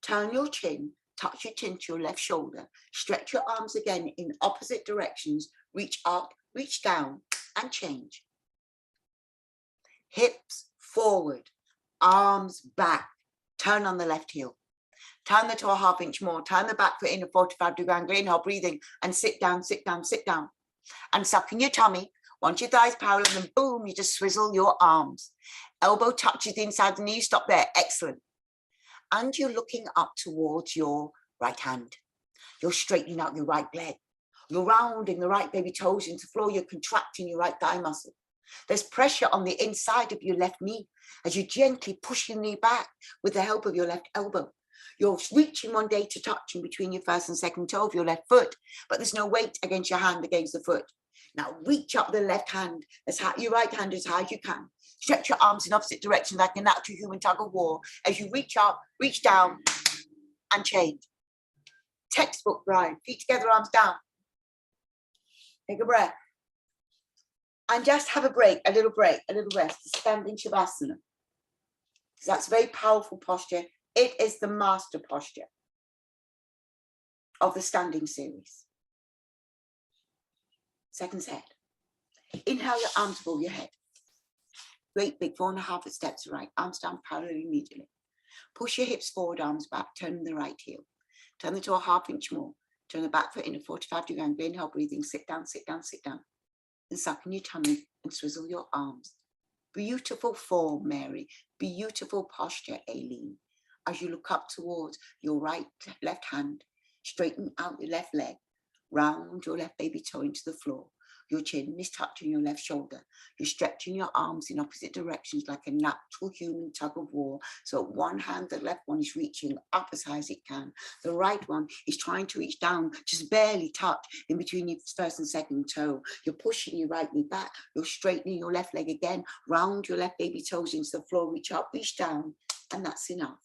Turn your chin, touch your chin to your left shoulder. Stretch your arms again in opposite directions. Reach up, reach down, and change. Hips forward, arms back. Turn on the left heel. Turn the toe a half inch more. Turn the back foot in a 45-degree angle. Inhale, breathing, and sit down, sit down, sit down. And suck in your tummy. Once your thighs parallel, and boom, you just swizzle your arms. Elbow touches the inside of the knee. Stop there. Excellent. And you're looking up towards your right hand. You're straightening out your right leg. You're rounding the right baby toes into the floor. You're contracting your right thigh muscle. There's pressure on the inside of your left knee as you gently push your knee back with the help of your left elbow. You're reaching one day to touch in between your first and second toe of your left foot, but there's no weight against your hand against the foot. Now reach up the left hand, your right hand as high as you can. Stretch your arms in opposite directions like a natural human tug of war. As you reach up, reach down, and change. Textbook grind. Feet together, arms down. Take a breath. And just have a break, a little rest. Standing Shavasana. That's a very powerful posture. It is the master posture of the standing series. Second set. Inhale your arms above your head. Great big 4.5 steps right. Arms down parallel immediately. Push your hips forward, arms back. Turn the right heel. Turn the toe a half inch more. Turn the back foot in a 45-degree angle. Inhale, breathing. Sit down, sit down, sit down. And suck in your tummy and swizzle your arms. Beautiful form, Mary. Beautiful posture, Aileen. As you look up towards your left hand, straighten out your left leg, round your left baby toe into the floor. Your chin is touching your left shoulder. You're stretching your arms in opposite directions like a natural human tug of war. So one hand, the left one is reaching up as high as it can. The right one is trying to reach down, just barely touch in between your first and second toe. You're pushing your right knee back. You're straightening your left leg again. Round your left baby toes into the floor. Reach up, reach down. And that's enough.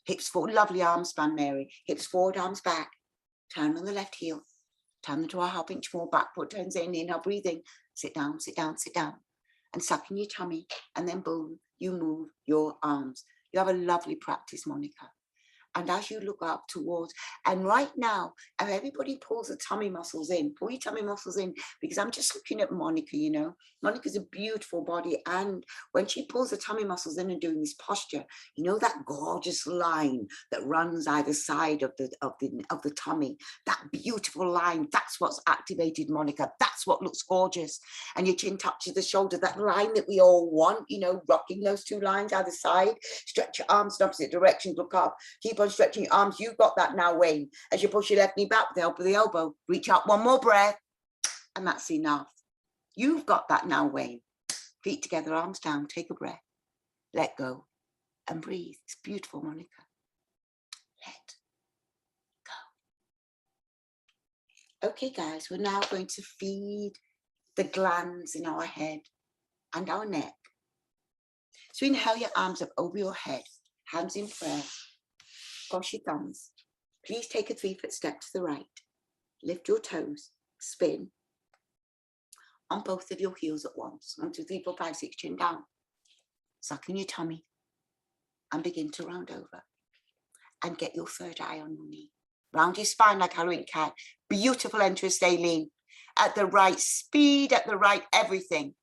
Hips forward, lovely arm span, Mary. Hips forward, arms back. Turn on the left heel. Turn the toe a half inch more back. Foot turns in. Inhale, breathing. Sit down, sit down, sit down. And suck in your tummy. And then boom, you move your arms. You have a lovely practice, Monica. And as you look up towards, and right now, everybody pulls the tummy muscles in, pull your tummy muscles in, because I'm just looking at Monica, you know. Monica's a beautiful body. And when she pulls the tummy muscles in and doing this posture, you know, that gorgeous line that runs either side of the tummy, that beautiful line, that's what's activated, Monica. That's what looks gorgeous. And your chin touches the shoulder, that line that we all want, you know, rocking those two lines either side. Stretch your arms in opposite directions, look up. Keep on stretching your arms. You've got that now, Wayne. As you push your left knee back with the help of the elbow, reach out, one more breath, and that's enough. You've got that now, Wayne. Feet together, arms down, take a breath, let go, and breathe. It's beautiful, Monica. Let go. Okay, guys, we're now going to feed the glands in our head and our neck. So inhale your arms up over your head, hands in prayer. Cross your thumbs. Please take a 3-foot step to the right. Lift your toes. Spin on both of your heels at once. 1, 2, 3, 4, 5, 6, chin down. Suck in your tummy and begin to round over. And get your third eye on your knee. Round your spine like Halloween cat. Beautiful entrance, Aileen. At the right speed, at the right everything.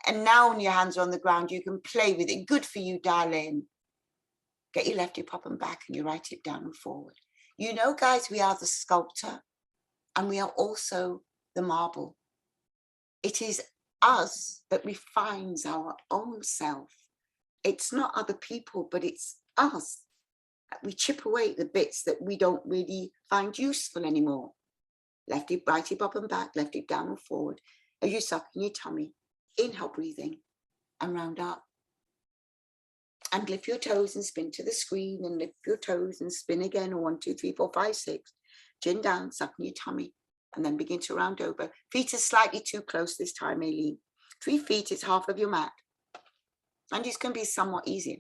And now when your hands are on the ground, you can play with it. Good for you, darling. Get your left hip up and back and your right hip down and forward. You know, guys, we are the sculptor and we are also the marble. It is us that refines our own self. It's not other people, but it's us. We chip away the bits that we don't really find useful anymore. Left hip, right hip up and back, left hip down and forward. As you suck in your tummy, inhale, breathing, and round up. And lift your toes and spin to the screen, and lift your toes and spin again. 1, 2, 3, 4, 5, 6. Chin down, suck in your tummy, and then begin to round over. Feet are slightly too close this time, Aileen. 3 feet is half of your mat. And it's going to be somewhat easier.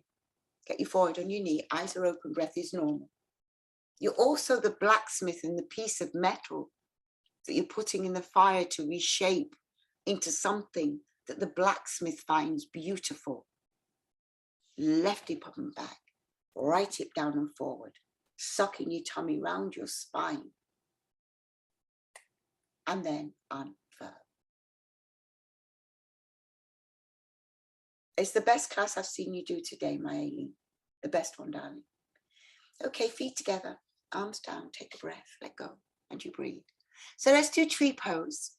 Get your forehead on your knee, eyes are open, breath is normal. You're also the blacksmith in the piece of metal that you're putting in the fire to reshape into something that the blacksmith finds beautiful. Left hip up and back, right hip down and forward, sucking your tummy round your spine, and then unfurl. It's the best class I've seen you do today, my Aileen. The best one, darling. Okay, feet together, arms down, take a breath, let go, and you breathe. So let's do tree pose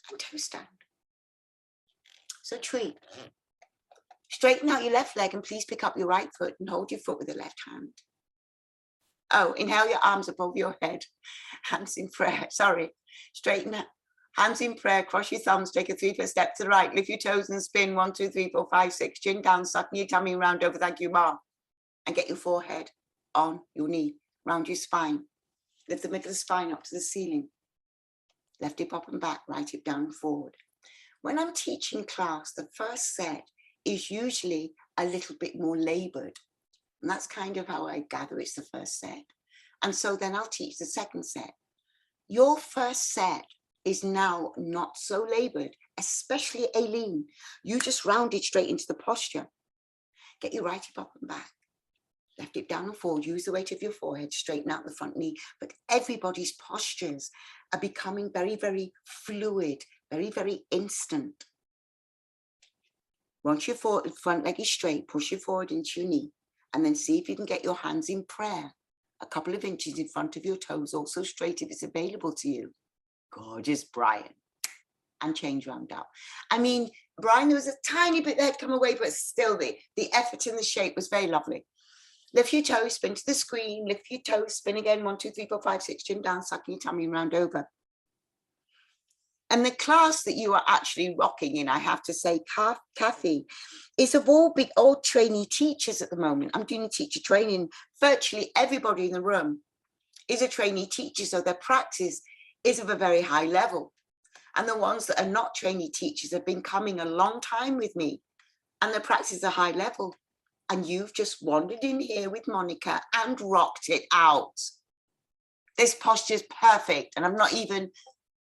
and toe stand. So tree. Straighten out your left leg and please pick up your right foot and hold your foot with the left hand. Oh, inhale your arms above your head. Hands in prayer. Sorry. Straighten out. Hands in prayer. Cross your thumbs. Take a 3-foot step to the right. Lift your toes and spin. 1, 2, 3, 4, 5, 6. Chin down. Sucking your tummy round over. Thank you, Mom. And get your forehead on your knee. Round your spine. Lift the middle of the spine up to the ceiling. Left hip up and back. Right hip down and forward. When I'm teaching class, the first set is usually a little bit more labored. And that's kind of how I gather it's the first set. And so then I'll teach the second set. Your first set is now not so labored, especially Aileen. You just rounded straight into the posture. Get your right hip up and back. Left hip down and forward. Use the weight of your forehead. Straighten out the front knee. But everybody's postures are becoming very, very fluid, very, very instant. Once your front leg is straight, push your forward into your knee, and then see if you can get your hands in prayer, a couple of inches in front of your toes, also straight if it's available to you. Gorgeous, Brian. And change round up. I mean, Brian, there was a tiny bit that had come away, but still the effort in the shape was very lovely. Lift your toes, spin to the screen, lift your toes, spin again, 1, 2, 3, 4, 5, 6, chin down, sucking your tummy round over. And the class that you are actually rocking in, I have to say, Kathy, is of all big old trainee teachers at the moment. I'm doing teacher training. Virtually everybody in the room is a trainee teacher, so their practice is of a very high level. And the ones that are not trainee teachers have been coming a long time with me, and their practice is a high level. And you've just wandered in here with Monica and rocked it out. This posture is perfect, and I've not even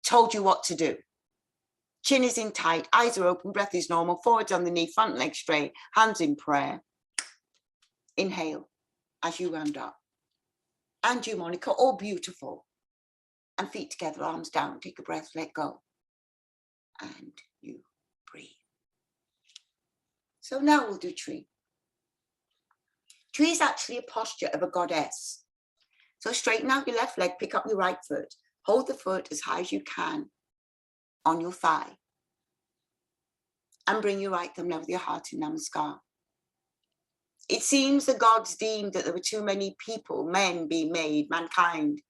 told you what to do. Chin is in tight, eyes are open, breath is normal, forwards on the knee, front leg straight, hands in prayer. Inhale as you round up. And you, Monica, all beautiful. And feet together, arms down, take a breath, let go. And you breathe. So now we'll do tree. Tree is actually a posture of a goddess. So straighten out your left leg, pick up your right foot. Hold the foot as high as you can on your thigh. And bring your right thumb level with your heart in Namaskar. It seems the gods deemed that there were too many people, men being made, mankind.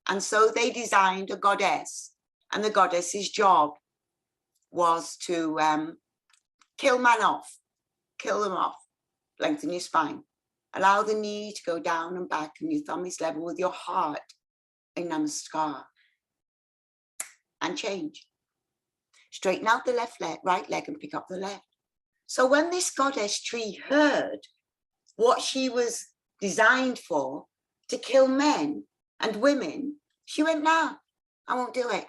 And so they designed a goddess. And the goddess's job was to kill man off, kill them off, lengthen your spine. Allow the knee to go down and back, and your thumb is level with your heart in Namaskar. And change. Straighten out the right leg and pick up the left. So when this goddess tree heard what she was designed for, to kill men and women, she went, no, I won't do it.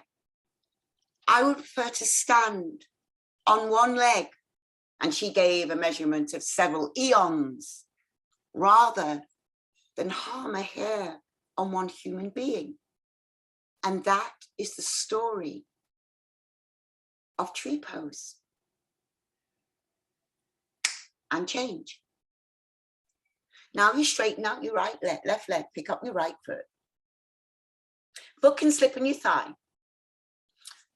I would prefer to stand on one leg. And she gave a measurement of several eons rather than harm a hair on one human being. And that is the story of tree pose. And change. Now you straighten out your left leg, pick up your right foot. Foot can slip on your thigh.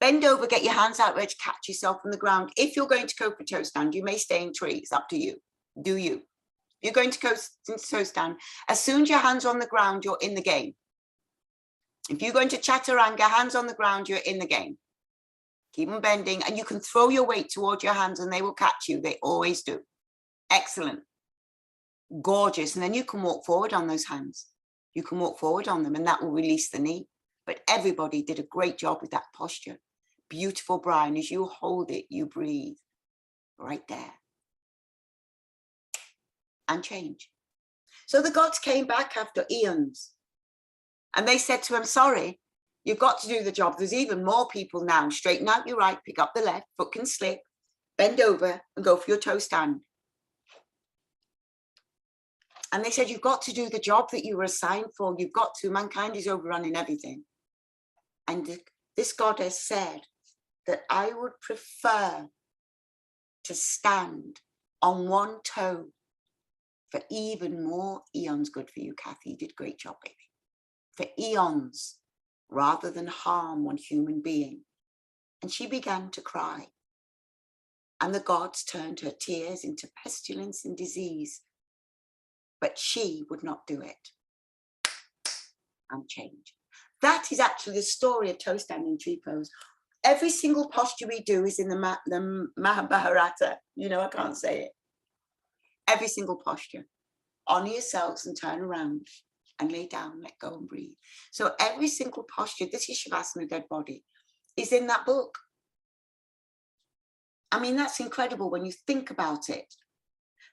Bend over, get your hands out, ready to catch yourself on the ground. If you're going to go for toe stand, you may stay in tree, it's up to you. Do you? You're going to go into toe stand. As soon as your hands are on the ground, you're in the game. If you're going to chaturanga, hands on the ground, you're in the game. Keep them bending, and you can throw your weight towards your hands and they will catch you. They always do. Excellent. gorgeous. And then you can walk forward on those hands. You can walk forward on them and that will release the knee. But everybody did a great job with that posture. Beautiful, Brian. As you hold it, you breathe right there and change. So the gods came back after eons and they said to him, sorry, you've got to do the job. There's even more people now. Straighten out your right, pick up the left, foot can slip, bend over and go for your toe stand. And they said, you've got to do the job that you were assigned for. You've got to. Mankind is overrunning everything. And this goddess said that I would prefer to stand on one toe for even more eons. Good for you, Kathy. You did a great job, baby. For eons, rather than harm one human being. And she began to cry. And the gods turned her tears into pestilence and disease. But she would not do it and change. That is actually the story of toe standing tree pose. Every single posture we do is in the Mahabharata. You know, I can't say it. Every single posture. Honor yourselves and turn around and lay down, let go and breathe. So every single posture, this is Shavasana, dead body, is in that book. I mean, that's incredible when you think about it.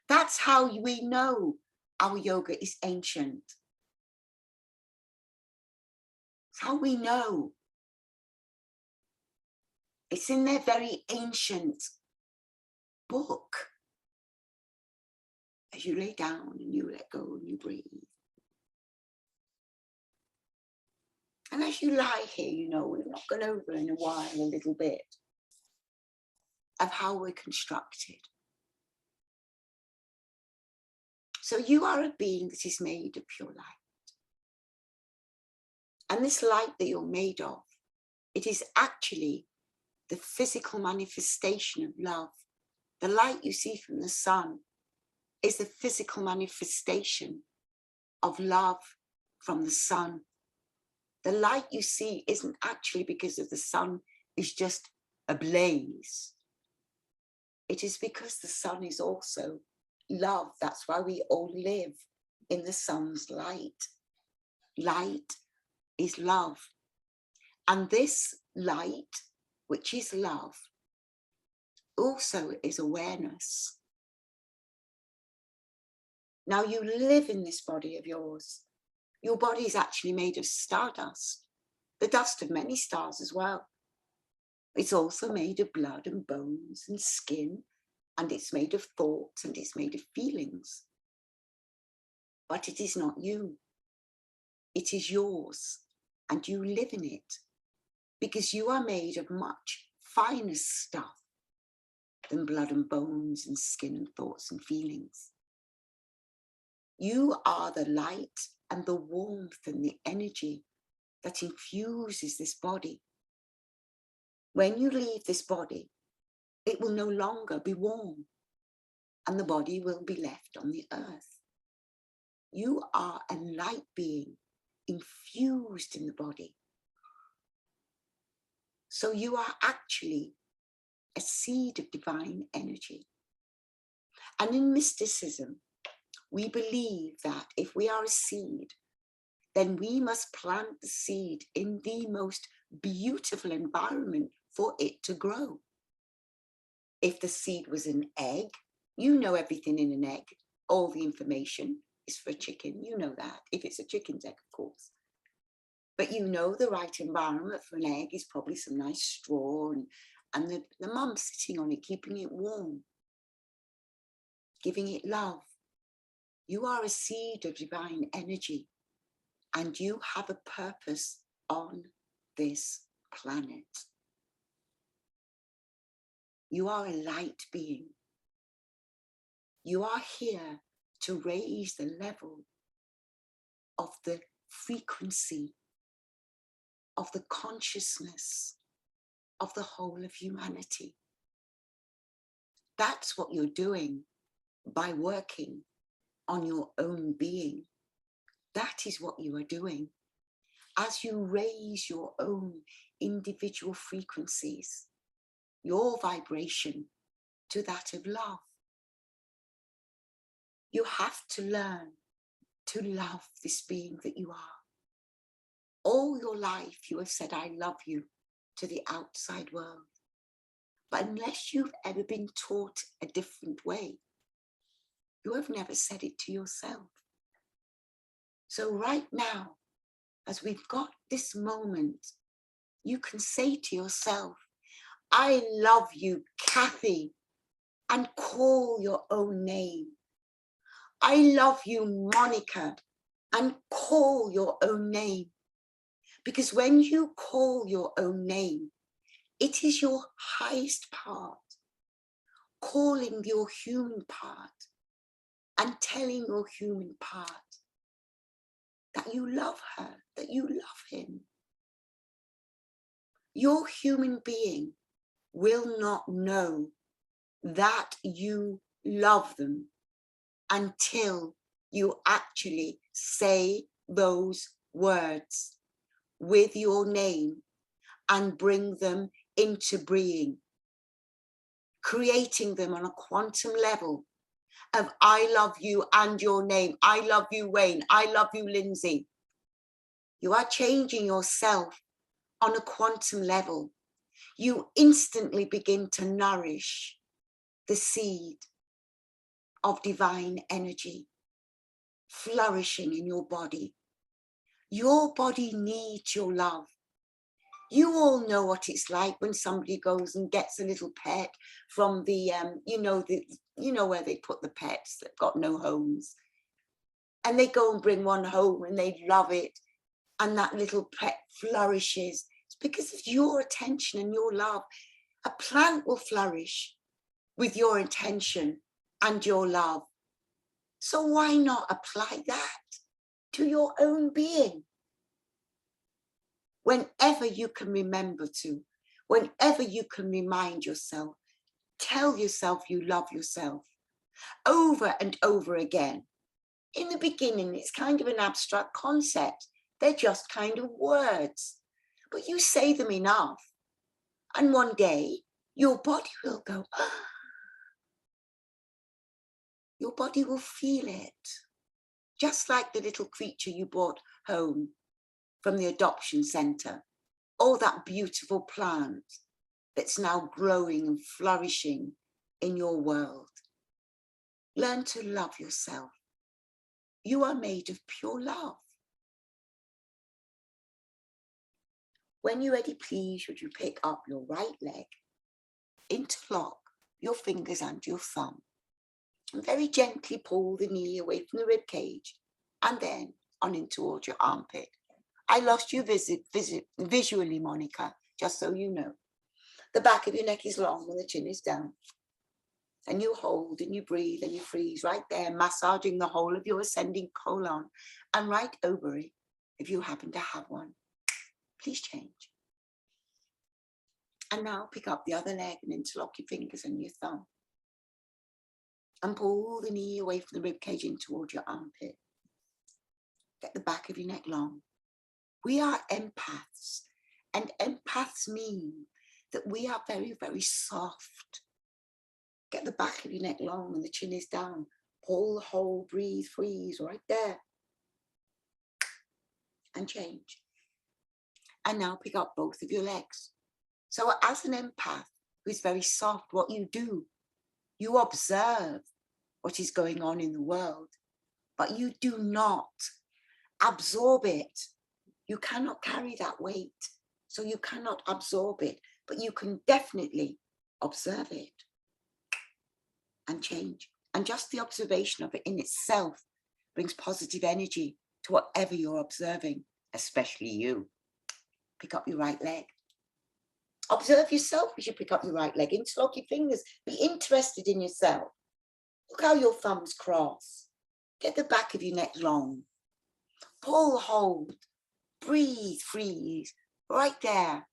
That's how we know our yoga is ancient. It's how we know. It's in their very ancient book. As you lay down and you let go and you breathe. And as you lie here, you know, we've not gone over in a while a little bit of how we're constructed. So you are a being that is made of pure light. And this light that you're made of, it is actually the physical manifestation of love. The light you see from the sun is the physical manifestation of love from the sun. The light you see isn't actually because of the sun is just ablaze. It is because the sun is also love. That's why we all live in the sun's light. Light is love. And this light, which is love, also is awareness. Now you live in this body of yours. Your body is actually made of stardust, the dust of many stars as well. It's also made of blood and bones and skin, and it's made of thoughts and it's made of feelings. But it is not you. It is yours, and you live in it because you are made of much finer stuff than blood and bones and skin and thoughts and feelings. You are the light and the warmth and the energy that infuses this body. When you leave this body, it will no longer be warm and the body will be left on the earth. You are a light being infused in the body. So you are actually a seed of divine energy. And in mysticism, we believe that if we are a seed, then we must plant the seed in the most beautiful environment for it to grow. If the seed was an egg, you know everything in an egg. All the information is for a chicken. You know that, if it's a chicken's egg, of course. But you know the right environment for an egg is probably some nice straw and the mum sitting on it, keeping it warm, giving it love. You are a seed of divine energy and you have a purpose on this planet. You are a light being. You are here to raise the level of the frequency of the consciousness of the whole of humanity. That's what you're doing by working on your own being. That is what you are doing. As you raise your own individual frequencies, your vibration to that of love, You have to learn to love this being that you are. All your life you have said, I love you, to the outside world. But unless you've ever been taught a different way, you have never said it to yourself. So right now, as we've got this moment, you can say to yourself, I love you, Kathy, and call your own name. I love you, Monica, and call your own name. Because when you call your own name, it is your highest part, calling your human part and telling your human part that you love her, that you love him. Your human being will not know that you love them until you actually say those words with your name and bring them into being, creating them on a quantum level of I love you and your name. I love you, Wayne. I love you, Lindsay. You are changing yourself on a quantum level. You instantly begin to nourish the seed of divine energy flourishing in your body. Your body needs your love. You all know what it's like when somebody goes and gets a little pet from the, you know where they put the pets that got no homes. And they go and bring one home and they love it. And that little pet flourishes. It's because of your attention and your love. A plant will flourish with your intention and your love. So why not apply that to your own being? Whenever you can remember to, whenever you can remind yourself, tell yourself you love yourself over and over again. In the beginning, it's kind of an abstract concept. They're just kind of words, but you say them enough. And one day your body will go, ah. Your body will feel it. Just like the little creature you brought home from the adoption center, or that beautiful plant that's now growing and flourishing in your world. Learn to love yourself. You are made of pure love. When you're ready, please, would you pick up your right leg, interlock your fingers and your thumb, and very gently pull the knee away from the rib cage, and then on in towards your armpit. I lost you visually, Monica, just so you know. The back of your neck is long and the chin is down. And you hold and you breathe and you freeze right there, massaging the whole of your ascending colon and right over it, if you happen to have one. Please change. And now pick up the other leg and interlock your fingers and your thumb. And pull the knee away from the rib cage in towards your armpit. Get the back of your neck long. We are empaths, and empaths mean that we are very, very soft. Get the back of your neck long and the chin is down. Pull, hold, breathe, freeze right there. And change. And now pick up both of your legs. So as an empath who is very soft, what you do, you observe what is going on in the world, but you do not absorb it. You cannot carry that weight, so you cannot absorb it, but you can definitely observe it and change. And just the observation of it in itself brings positive energy to whatever you're observing, especially you. Pick up your right leg. Observe yourself as you pick up your right leg. Interlock your fingers. Be interested in yourself. Look how your thumbs cross. Get the back of your neck long. Pull, hold. Breathe, freeze, right there,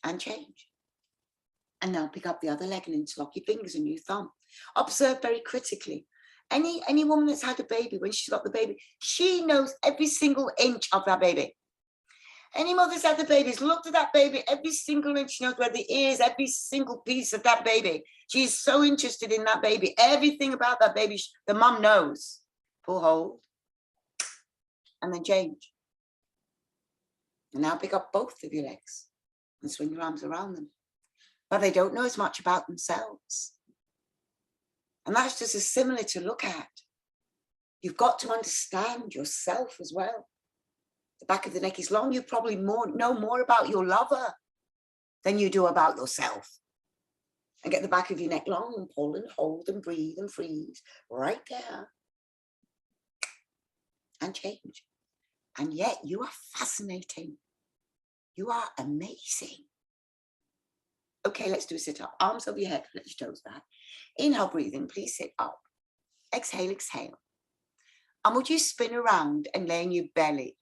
and change. And now pick up the other leg and interlock your fingers and your thumb. Observe very critically. Any woman that's had a baby, when she's got the baby, she knows every single inch of that baby. Any mothers had the babies, looked at that baby, every single inch, she knows where the ears, every single piece of that baby. She's so interested in that baby. Everything about that baby, the mum knows. Pull hold and then change. And now pick up both of your legs and swing your arms around them. But they don't know as much about themselves. And that's just as similar to look at. You've got to understand yourself as well. The back of the neck is long. You probably know more about your lover than you do about yourself. And get the back of your neck long and pull and hold and breathe and freeze right there. And change. And yet you are fascinating. You are amazing. Okay, let's do a sit up. Arms over your head, let your toes back. Inhale, breathe in, please sit up. Exhale, exhale. And would you spin around and lay on your belly?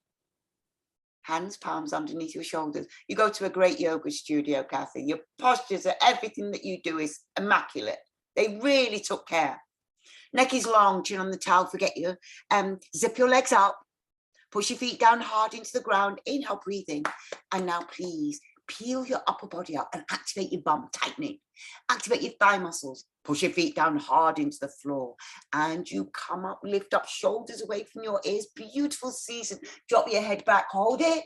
Hands, palms underneath your shoulders. You go to a great yoga studio, Kathy. Your postures, everything that you do is immaculate. They really took care. Neck is long, chin on the towel, forget you. Zip your legs up. Push your feet down hard into the ground. Inhale, breathe in. And now please peel your upper body up and activate your bum, tightening. Activate your thigh muscles. Push your feet down hard into the floor. And you come up, lift up, shoulders away from your ears. Beautiful season. Drop your head back, hold it.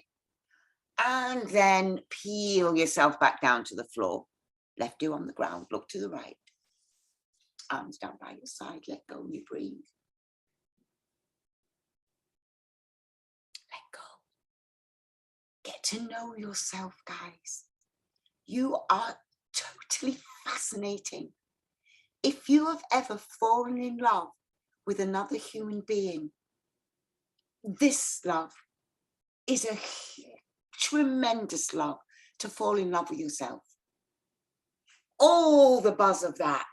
And then peel yourself back down to the floor. Left ear on the ground, look to the right. Arms down by your side, let go and you breathe. Let go. Get to know yourself, guys. You are totally fascinating. If you have ever fallen in love with another human being, this love is a tremendous love to fall in love with yourself. All the buzz of that,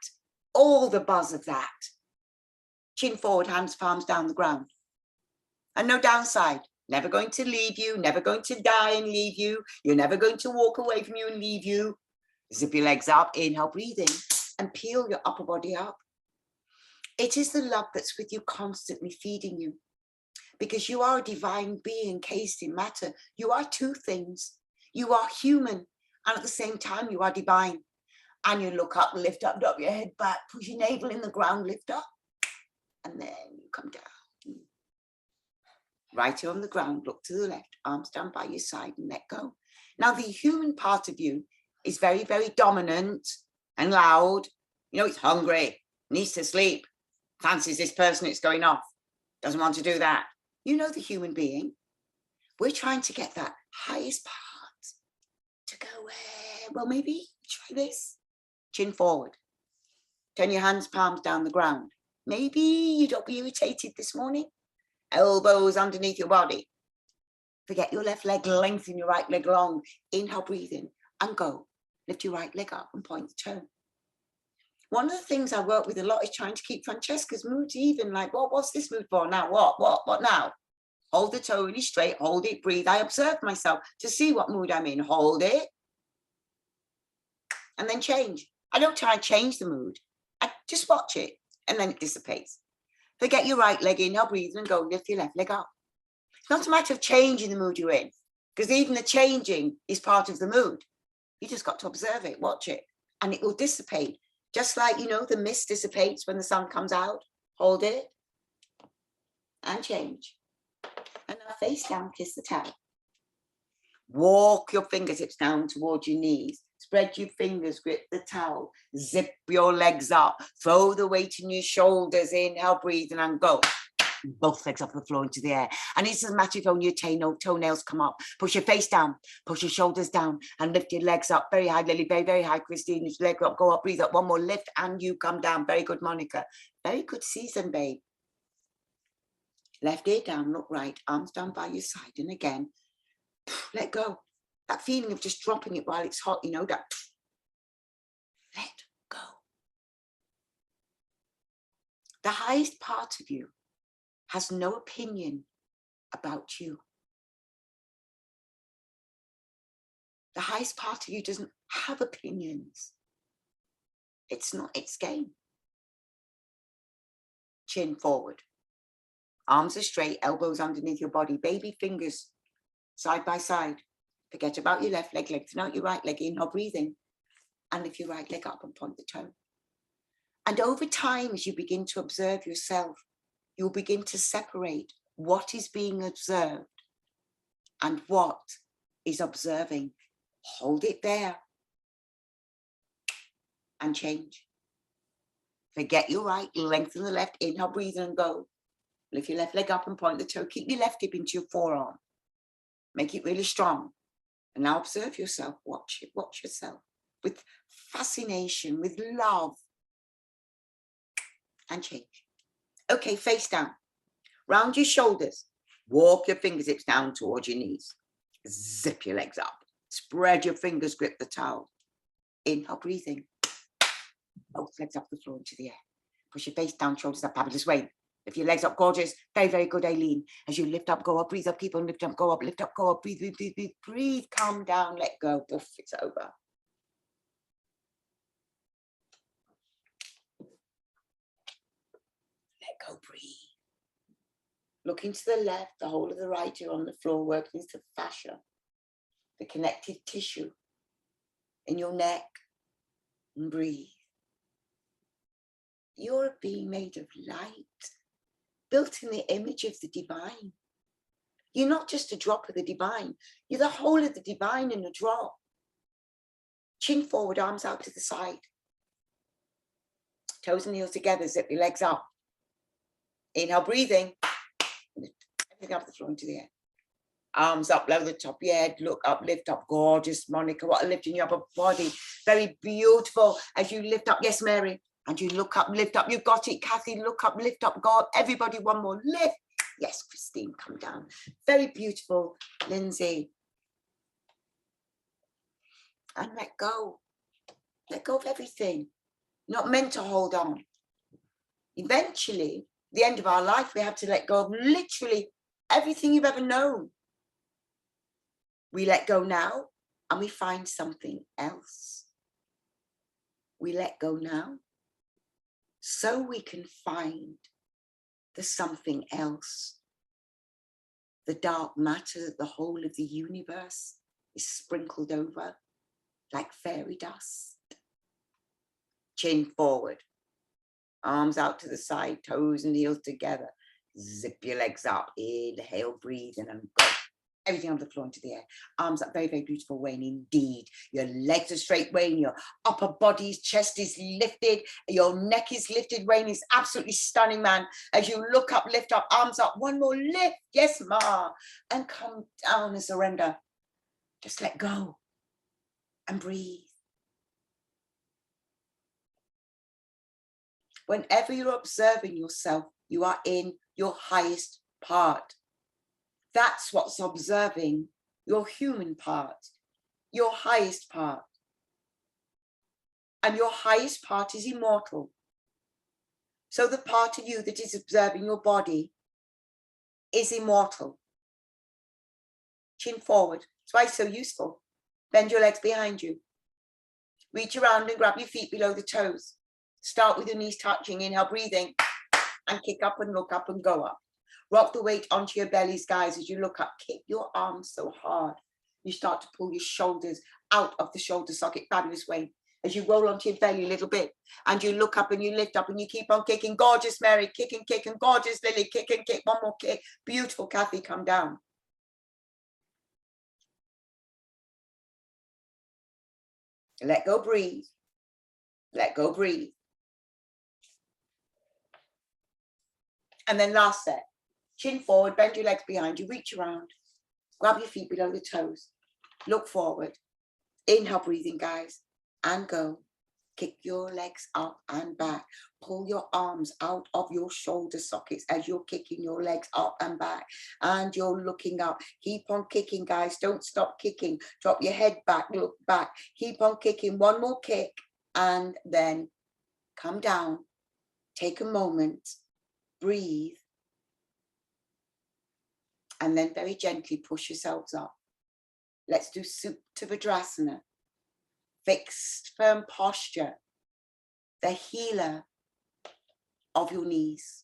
all the buzz of that. Chin forward, hands, palms down the ground. And no downside. Never going to leave you, never going to die and leave you. You're never going to walk away from you and leave you. Zip your legs up, inhale, breathe in, and peel your upper body up. It is the love that's with you, constantly feeding you. Because you are a divine being encased in matter. You are two things. You are human, and at the same time, you are divine. And you look up, lift up, drop your head back, push your navel in the ground, lift up, and then you come down. Right here on the ground, look to the left, arms down by your side and let go. Now, the human part of you is very, very dominant and loud. You know, it's hungry, needs to sleep, fancies this person, it's going off, doesn't want to do that. You know the human being. We're trying to get that highest part to go where, well, maybe try this. Chin forward. Turn your hands, palms down the ground. Maybe you don't be irritated this morning. Elbows underneath your body. Forget your left leg, lengthen your right leg long. Inhale, breathe in and go. Lift your right leg up and point the toe. One of the things I work with a lot is trying to keep Francesca's moods even. Like, what's this mood for now? What now? Hold the toe really straight, hold it, breathe. I observe myself to see what mood I'm in. Hold it. And then change. I don't try and change the mood. I just watch it and then it dissipates. Forget your right leg, inhale, breathe and go. Lift your left leg up. It's not a matter of changing the mood you're in, because even the changing is part of the mood. You just got to observe it, watch it, and it will dissipate. Just like, you know, the mist dissipates when the sun comes out. Hold it and change. And now face down, kiss the towel. Walk your fingertips down towards your knees. Spread your fingers, grip the towel. Zip your legs up. Throw the weight in your shoulders. Inhale, breathe, and go. Both legs off the floor into the air. And it doesn't matter if only your toenails come up. Push your face down. Push your shoulders down. And lift your legs up. Very high, Lily. Very, very high, Christine. Leg up, go up, breathe up. One more lift, and you come down. Very good, Monica. Very good season, babe. Left ear down, look right. Arms down by your side. And again, let go. That feeling of just dropping it while it's hot, you know, that. Let go. The highest part of you has no opinion about you. The highest part of you doesn't have opinions. It's not its game. Chin forward. Arms are straight, elbows underneath your body. Baby fingers side by side. Forget about your left leg, lengthen out your right leg, inhale, breathing, and lift your right leg up and point the toe. And over time, as you begin to observe yourself, you'll begin to separate what is being observed and what is observing. Hold it there and change. Forget your right, lengthen the left, inhale, breathe and go. Lift your left leg up and point the toe. Keep your left hip into your forearm. Make it really strong. And now observe yourself, watch it, watch yourself with fascination, with love, and change. Okay, face down. Round your shoulders. Walk your fingertips down towards your knees. Zip your legs up. Spread your fingers, grip the towel. Inhale, breathing. Both legs up the floor into the air. Push your face down, shoulders up, fabulous way. Lift your legs up, gorgeous. Very, very good, Aileen. As you lift up, go up, breathe up, keep on lift up, go up, lift up, go up, breathe, breathe, breathe, breathe, breathe, calm down, let go. Poof, it's over. Let go, breathe. Looking to the left, the whole of the right, you're on the floor, working the fascia, the connective tissue in your neck, and breathe. You're a being made of light, built in the image of the divine. You're not just a drop of the divine, you're the whole of the divine in a drop. Chin forward, arms out to the side. Toes and heels together, zip your legs up. Inhale, breathing. Everything up the floor into the air. Arms up, lower the top of your head, look up, lift up. Gorgeous, Monica, what a lift in your upper body. Very beautiful as you lift up. Yes, Mary. And you look up, lift up. You got it, Kathy. Look up, lift up. Go up. Everybody, one more. Lift. Yes, Christine, come down. Very beautiful, Lindsay. And let go. Let go of everything. Not meant to hold on. Eventually, the end of our life, we have to let go of literally everything you've ever known. We let go now and we find something else. We let go now so we can find the something else. The dark matter that the whole of the universe is sprinkled over like fairy dust. Chin forward, arms out to the side, toes and heels together. Zip your legs up, inhale, breathe, and then go. Everything on the floor into the air. Arms up, very, very beautiful, Wayne, indeed. Your legs are straight, Wayne. Your upper body's chest is lifted. Your neck is lifted, Wayne. Is absolutely stunning, man. As you look up, lift up, arms up. One more lift. Yes, Ma. And come down and surrender. Just let go and breathe. Whenever you're observing yourself, you are in your highest part. That's what's observing your human part, your highest part. And your highest part is immortal. So the part of you that is observing your body is immortal. Chin forward. That's why it's so useful. Bend your legs behind you. Reach around and grab your feet below the toes. Start with your knees touching, inhale, breathing, and kick up and look up and go up. Rock the weight onto your bellies, guys, as you look up. Kick your arms so hard. You start to pull your shoulders out of the shoulder socket. Fabulous way. As you roll onto your belly a little bit, and you look up and you lift up and you keep on kicking. Gorgeous, Mary. Kick and kick. And gorgeous, Lily. Kick and kick. One more kick. Beautiful, Kathy. Come down. Let go, breathe. Let go, breathe. And then last set. Chin forward, bend your legs behind you, reach around, grab your feet below the toes, look forward, inhale, breathing, guys, and go. Kick your legs up and back, pull your arms out of your shoulder sockets as you're kicking your legs up and back, and you're looking up. Keep on kicking, guys, don't stop kicking. Drop your head back, look back, keep on kicking. One more kick, and then come down, take a moment, breathe, and then very gently push yourselves up. Let's do Supta Vajrasana. Fixed, firm posture. The healer of your knees.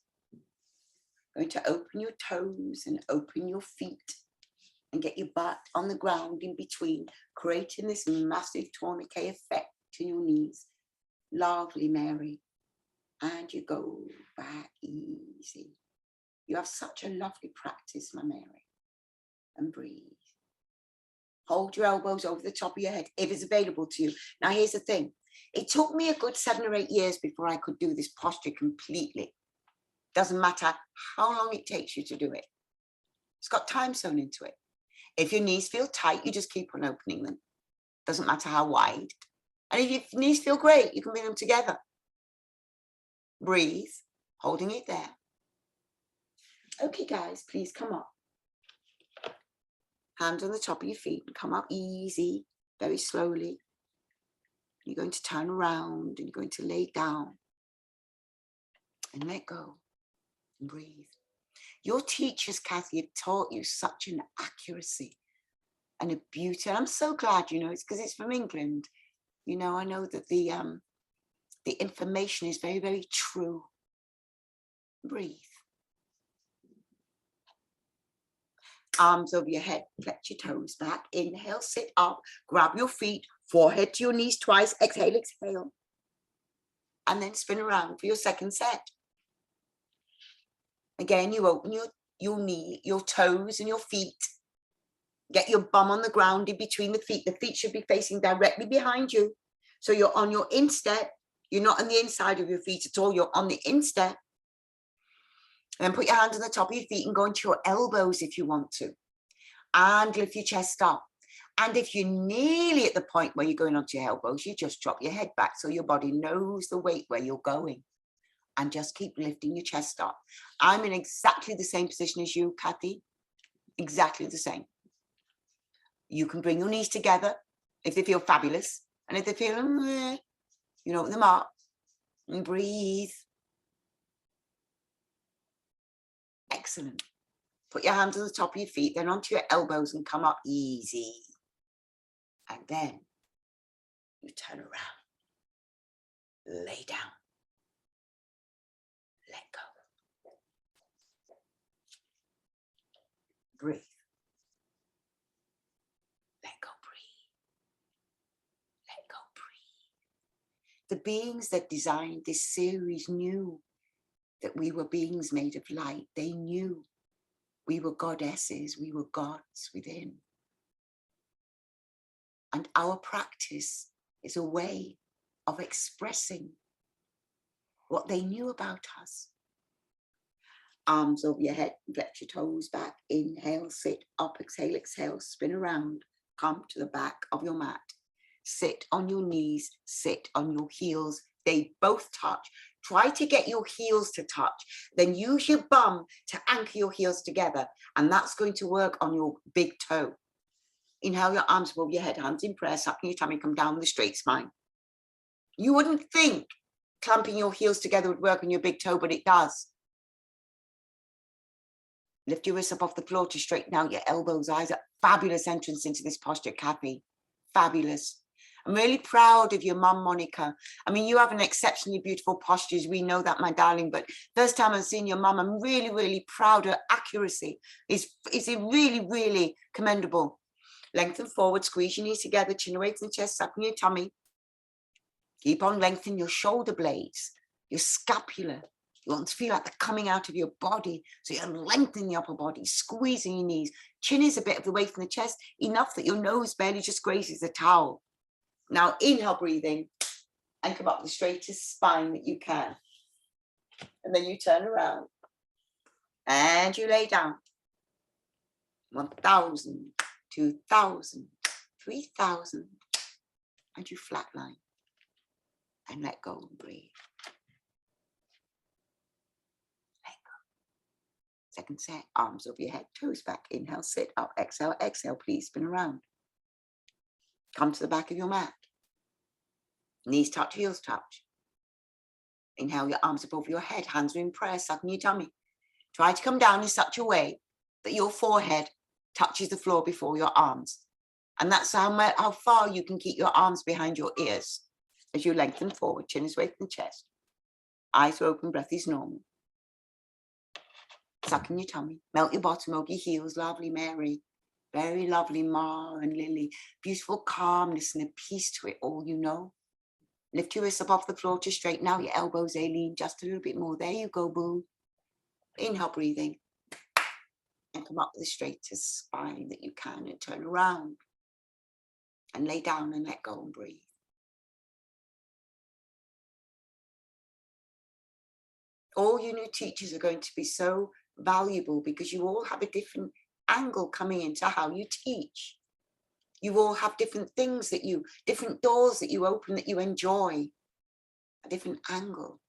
Going to open your toes and open your feet and get your butt on the ground in between, creating this massive tourniquet effect to your knees. Lovely, Mary. And you go back easy. You have such a lovely practice, my Mary. And breathe. Hold your elbows over the top of your head if it's available to you. Now, here's the thing. It took me a good 7 or 8 years before I could do this posture completely. Doesn't matter how long it takes you to do it. It's got time sewn into it. If your knees feel tight, you just keep on opening them. Doesn't matter how wide. And if your knees feel great, you can bring them together. Breathe, holding it there. Okay, guys, please come up. Hands on the top of your feet and come up easy, very slowly. You're going to turn around and you're going to lay down and let go and breathe. Your teachers, Kathy, have taught you such an accuracy and a beauty. And I'm so glad, you know, it's because it's from England. You know, I know that the information is very, very true. Breathe. Arms over your head, flex your toes back. Inhale, sit up, grab your feet, forehead to your knees twice. Exhale, exhale. And then spin around for your second set. Again, you open your knee, your toes and your feet. Get your bum on the ground in between the feet. The feet should be facing directly behind you. So you're on your instep. You're not on the inside of your feet at all. You're on the instep. And then put your hands on the top of your feet and go into your elbows if you want to. And lift your chest up. And if you're nearly at the point where you're going onto your elbows, you just drop your head back so your body knows the weight where you're going. And just keep lifting your chest up. I'm in exactly the same position as you, Kathy. Exactly the same. You can bring your knees together if they feel fabulous. And if they feel, you can open them up and breathe. Excellent. Put your hands on the top of your feet, then onto your elbows and come up easy. And then you turn around. Lay down. Let go. Breathe. Let go, breathe. Let go, breathe. The beings that designed this series knew that we were beings made of light. They knew we were goddesses, we were gods within. And our practice is a way of expressing what they knew about us. Arms over your head, flex your toes back. Inhale, sit up, exhale, exhale, spin around. Come to the back of your mat. Sit on your knees, sit on your heels. They both touch. Try to get your heels to touch. Then use your bum to anchor your heels together. And that's going to work on your big toe. Inhale your arms above your head, hands in prayer, sucking your tummy, come down the straight spine. You wouldn't think clamping your heels together would work on your big toe, but it does. Lift your wrists up off the floor to straighten out your elbows, eyes up. Fabulous entrance into this posture, Kathy. Fabulous. I'm really proud of your mum, Monica. I mean, you have an exceptionally beautiful posture. We know that, my darling, but first time I've seen your mum, I'm really, really proud. Her accuracy is really, really commendable. Lengthen forward, squeeze your knees together, chin away from the chest, sucking your tummy. Keep on lengthening your shoulder blades, your scapula. You want to feel like they're coming out of your body. So you're lengthening the upper body, squeezing your knees. Chin is a bit of the weight from the chest, enough that your nose barely just grazes the towel. Now inhale, breathing, and come up the straightest spine that you can. And then you turn around and you lay down. 1,000, 2,000, 3,000, and you flatline and let go and breathe. Let go. Second set, arms over your head, toes back. Inhale, sit up, exhale, exhale, please spin around. Come to the back of your mat. Knees touch, heels touch. Inhale your arms above your head, hands are in prayer, sucking your tummy. Try to come down in such a way that your forehead touches the floor before your arms. And that's how far you can keep your arms behind your ears as you lengthen forward, chin is away from the chest. Eyes are open, breath is normal. Sucking your tummy, melt your bottom, hug your heels, lovely Mary. Very lovely, Ma and Lily. Beautiful calmness and a peace to it all, you know. Lift your wrists up off the floor to straighten out your elbows, Aileen. Just a little bit more. There you go, boo. Inhale, breathing. And come up with the straightest spine that you can and turn around. And lay down and let go and breathe. All you new teachers are going to be so valuable because you all have a different angle coming into how you teach. You all have different things that different doors that you open that you enjoy, a different angle.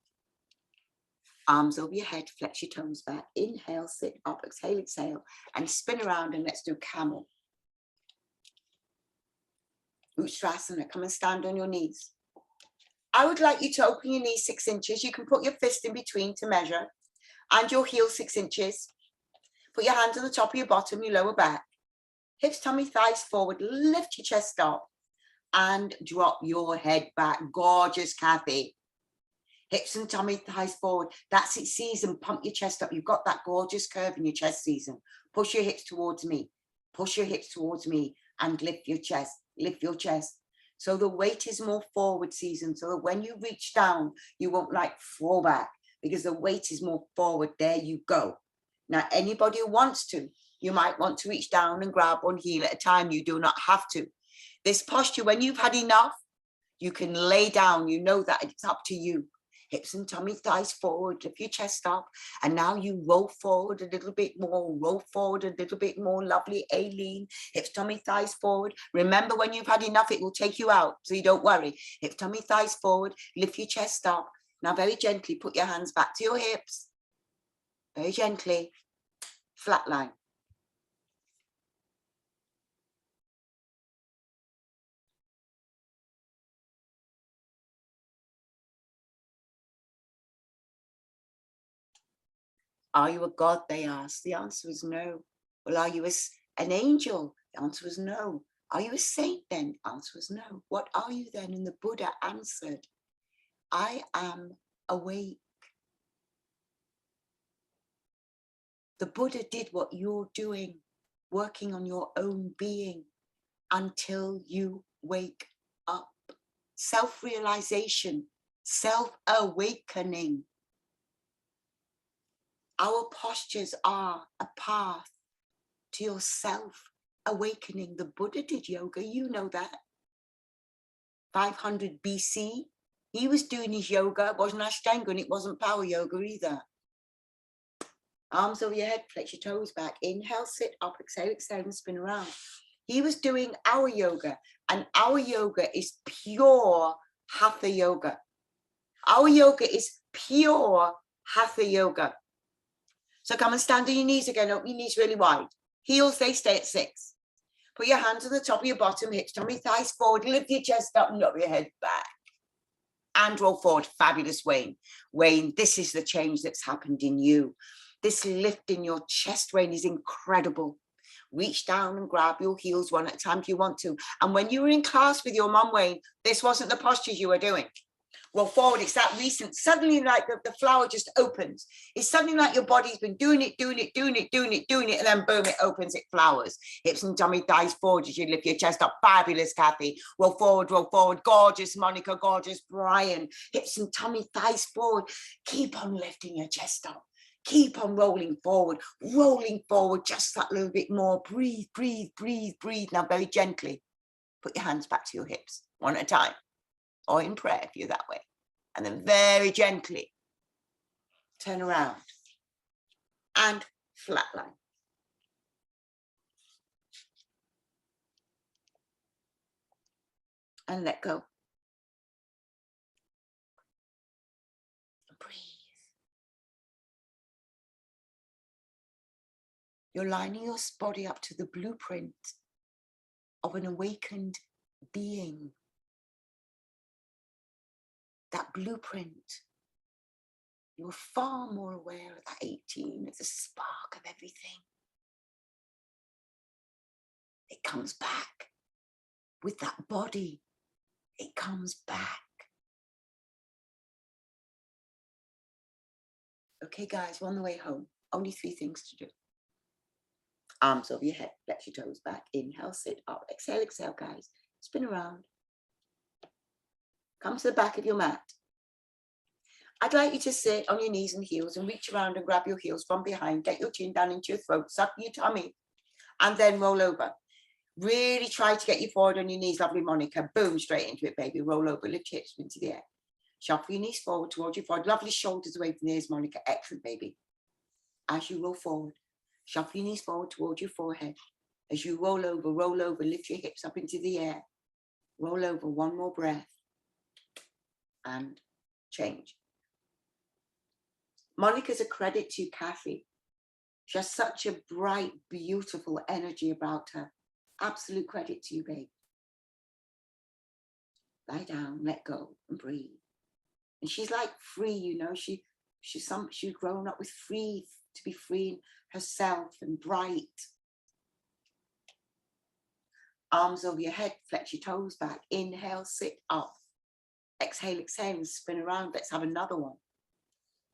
Arms over your head, flex your toes back. Inhale, sit up, exhale, exhale, and spin around and let's do camel. Uttanasana, come and stand on your knees. I would like you to open your knees 6 inches. You can put your fist in between to measure and your heel 6 inches. Put your hands on the top of your bottom, your lower back. Hips, tummy, thighs forward. Lift your chest up and drop your head back. Gorgeous, Kathy. Hips and tummy, thighs forward. That's it, season. Pump your chest up. You've got that gorgeous curve in your chest, season. Push your hips towards me. Push your hips towards me and lift your chest. Lift your chest. So the weight is more forward, season. So that when you reach down, you won't like fall back because the weight is more forward. There you go. Now, anybody who wants to, you might want to reach down and grab one heel at a time. You do not have to. This posture, when you've had enough, you can lay down. You know that it's up to you. Hips and tummy, thighs forward, lift your chest up. And now you roll forward a little bit more, roll forward a little bit more. Lovely, Aileen. Hips, tummy, thighs forward. Remember, when you've had enough, it will take you out. So you don't worry. Hips, tummy, thighs forward, lift your chest up. Now, very gently, put your hands back to your hips. Very gently, flat line. Are you a god, they asked. The answer was no. Well, are you an angel? The answer was no. Are you a saint then? The answer was no. What are you then? And the Buddha answered, I am awake. The Buddha did what you're doing, working on your own being until you wake up. Self-realization, self-awakening. Our postures are a path to your self-awakening. The Buddha did yoga, you know that. 500 BC, he was doing his yoga. It wasn't Ashtanga and it wasn't power yoga either. Arms over your head, flex your toes back. Inhale, sit up, exhale, exhale, and spin around. He was doing our yoga, and our yoga is pure Hatha yoga. Our yoga is pure Hatha yoga. So come and stand on your knees again. Open your knees really wide. Heels, they stay at 6. Put your hands on the top of your bottom, hips, tummy, thighs forward. Lift your chest up and drop your head back. And roll forward. Fabulous, Wayne. Wayne, this is the change that's happened in you. This lift in your chest, Wayne, is incredible. Reach down and grab your heels one at a time if you want to. And when you were in class with your mum, Wayne, this wasn't the postures you were doing. Roll forward, it's that recent, suddenly like the flower just opens. It's suddenly like your body's been doing it, and then boom, it opens, it flowers. Hips and tummy, thighs forward as you lift your chest up. Fabulous, Kathy. Roll forward, gorgeous, Monica, gorgeous, Brian. Hips and tummy, thighs forward. Keep on lifting your chest up. Keep on rolling forward, just that little bit more. Breathe, breathe, breathe, breathe. Now very gently, put your hands back to your hips, one at a time, or in prayer if you're that way. And then very gently, turn around and flatline. And let go. Breathe. You're lining your body up to the blueprint of an awakened being. That blueprint, you're far more aware of that 18, it's a spark of everything. It comes back with that body. It comes back. Okay, guys, we're on the way home. Only 3 things to do. Arms over your head, flex your toes back. Inhale, sit up. Exhale, exhale, guys. Spin around. Come to the back of your mat. I'd like you to sit on your knees and heels and reach around and grab your heels from behind. Get your chin down into your throat, suck your tummy, and then roll over. Really try to get you forward on your knees, lovely Monica. Boom, straight into it, baby. Roll over, lift your hips into the air. Shuffle your knees forward towards your forehead. Lovely shoulders away from the ears, Monica. Excellent, baby. As you roll forward, shuffle your knees forward towards your forehead. As you roll over, lift your hips up into the air. Roll over, one more breath. And change. Monica's a credit to Kathy. She has such a bright, beautiful energy about her. Absolute credit to you, babe. Lie down, let go, and breathe. And she's like free, you know. She's grown up with free, to be free in herself and bright. Arms over your head, flex your toes back. Inhale, sit up. Exhale, exhale, and spin around. Let's have another one.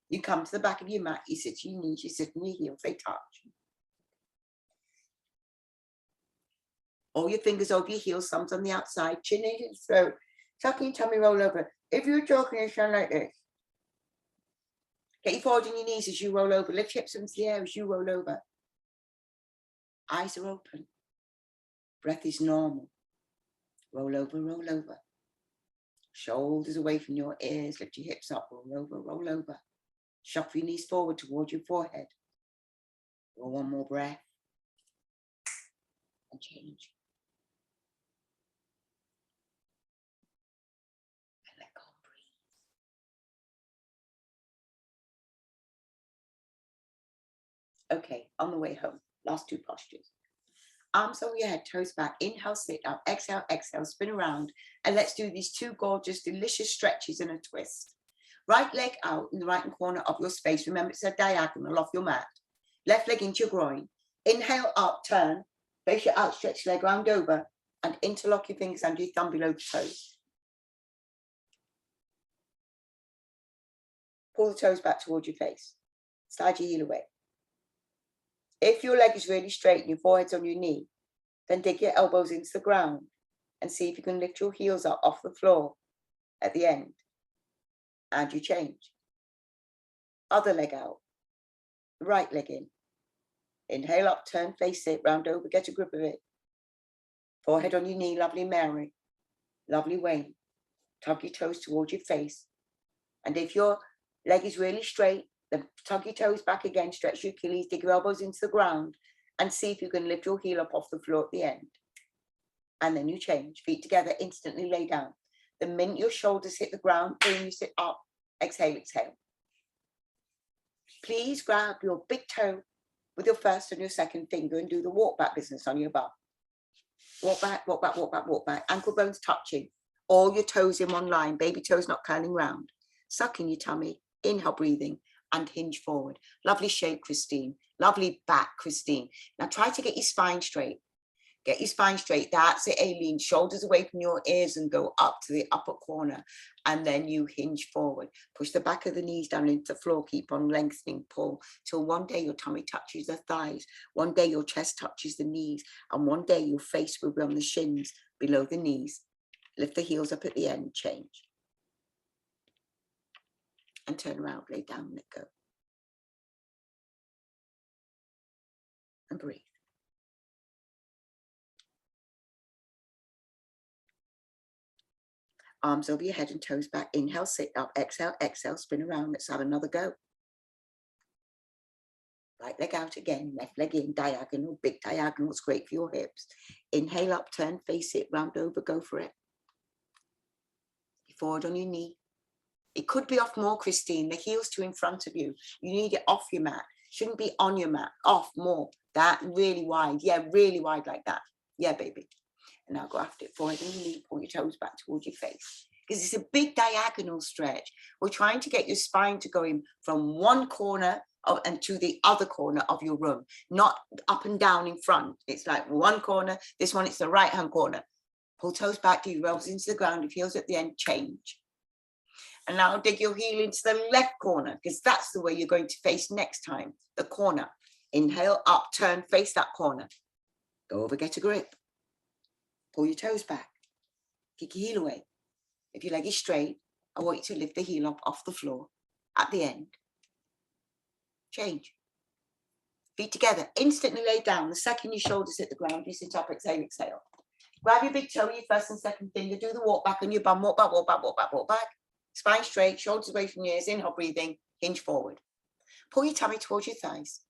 You come to the back of your mat, you sit on your knees, you sit on your heels, they touch. All your fingers over your heels, thumbs on the outside, chin in your throat, tuck your tummy, roll over. If you're talking, you sound like this. Get you forward on your knees as you roll over. Lift hips into the air as you roll over. Eyes are open. Breath is normal. Roll over, roll over. Shoulders away from your ears. Lift your hips up. Roll over, roll over. Shuffle your knees forward towards your forehead. Roll one more breath. And change. And let go and breathe. Okay, on the way home, last two postures. Arms over your head, toes back. Inhale, sit up. Exhale, exhale, spin around. And let's do these two gorgeous, delicious stretches and a twist. Right leg out in the right hand corner of your space. Remember, it's a diagonal off your mat. Left leg into your groin. Inhale up, turn. Face your outstretched leg round over and interlock your fingers under your thumb below the toes. Pull the toes back towards your face. Slide your heel away. If your leg is really straight and your forehead's on your knee, then dig your elbows into the ground and see if you can lift your heels up off the floor at the end. And you change. Other leg out. Right leg in. Inhale up, turn, face it, round over, get a grip of it. Forehead on your knee, lovely Mary. Lovely Wayne. Tug your toes towards your face. And if your leg is really straight, then tug your toes back again, stretch your Achilles, dig your elbows into the ground, and see if you can lift your heel up off the floor at the end. And then you change. Feet together, instantly lay down. The minute your shoulders hit the ground, boom, you sit up. Exhale, exhale. Please grab your big toe with your first and your second finger and do the walk back business on your butt. Walk back, walk back, walk back, walk back. Ankle bones touching. All your toes in one line. Baby toes not curling round. Suck in your tummy. Inhale, breathing. And hinge forward. Lovely shape, Christine. Lovely back, Christine. Now try to get your spine straight. Get your spine straight. That's it, Aileen. Shoulders away from your ears and go up to the upper corner. And then you hinge forward. Push the back of the knees down into the floor. Keep on lengthening. Pull till one day your tummy touches the thighs. One day your chest touches the knees. And one day your face will be on the shins below the knees. Lift the heels up at the end. Change. And turn around. Lay down. Let go. And breathe. Arms over your head and toes back. Inhale, sit up. Exhale, exhale, spin around. Let's have another go. Right leg out again. Left leg in, diagonal. Big diagonal. It's great for your hips. Inhale up, turn, face it, round over, go for it. Forward on your knee. It could be off more, Christine. The heel's too in front of you. You need it off your mat. Shouldn't be on your mat. Off more. That really wide. Yeah, really wide like that. Yeah, baby. And now go after it. Forward on your knee. Pull your toes back towards your face. Because it's a big diagonal stretch. We're trying to get your spine to go in from one corner and to the other corner of your room. Not up and down in front. It's like one corner. This one, it's the right-hand corner. Pull toes back, do your elbows into the ground. If heels at the end, change. And now dig your heel into the left corner, because that's the way you're going to face next time, the corner. Inhale, up, turn, face that corner. Go over, get a grip. Pull your toes back. Kick your heel away. If your leg is straight, I want you to lift the heel up off the floor at the end. Change. Feet together. Instantly lay down. The second your shoulders hit the ground, you sit up, exhale, exhale. Grab your big toe, your first and second finger. Do the walk back on your bum. Walk back, walk back, walk back, walk back. Spine straight, shoulders away from your ears. Inhale, breathing. Hinge forward. Pull your tummy towards your thighs.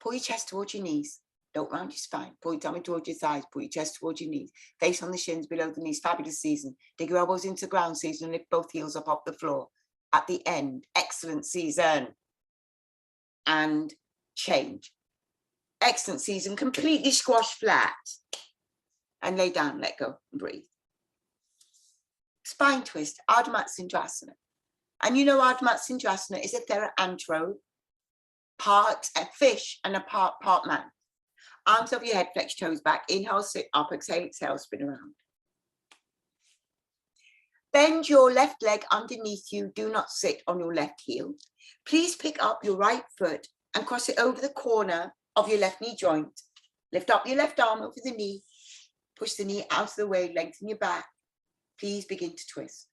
Pull your chest towards your knees. Don't round your spine. Pull your tummy towards your thighs. Pull your chest towards your knees. Face on the shins, below the knees. Fabulous, Season. Dig your elbows into the ground, Season. Lift both heels up off the floor. At the end, excellent, Season. And change. Excellent, Season. Completely squash flat. And lay down, let go, and breathe. Spine twist, Ardha Matsyendrasana. And you know Ardha Matsyendrasana is a thera-antro, part a fish and a part man. Arms over your head, flex your toes back. Inhale, sit up, exhale, exhale, spin around. Bend your left leg underneath you. Do not sit on your left heel. Please pick up your right foot and cross it over the corner of your left knee joint. Lift up your left arm over the knee. Push the knee out of the way, lengthen your back. Please begin to twist.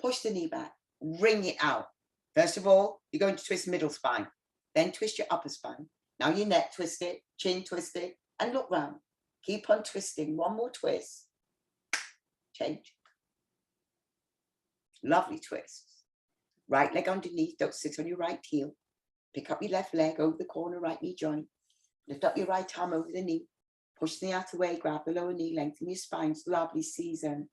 Push the knee back, wring it out. First of all, you're going to twist middle spine. Then twist your upper spine. Now your neck, twist it, chin, twist it, and look round. Keep on twisting. One more twist. Change. Lovely twists. Right leg underneath. Don't sit on your right heel. Pick up your left leg over the corner, right knee joint. Lift up your right arm over the knee. Push the knee out of the way. Grab the lower knee. Lengthen your spine. Lovely, Season.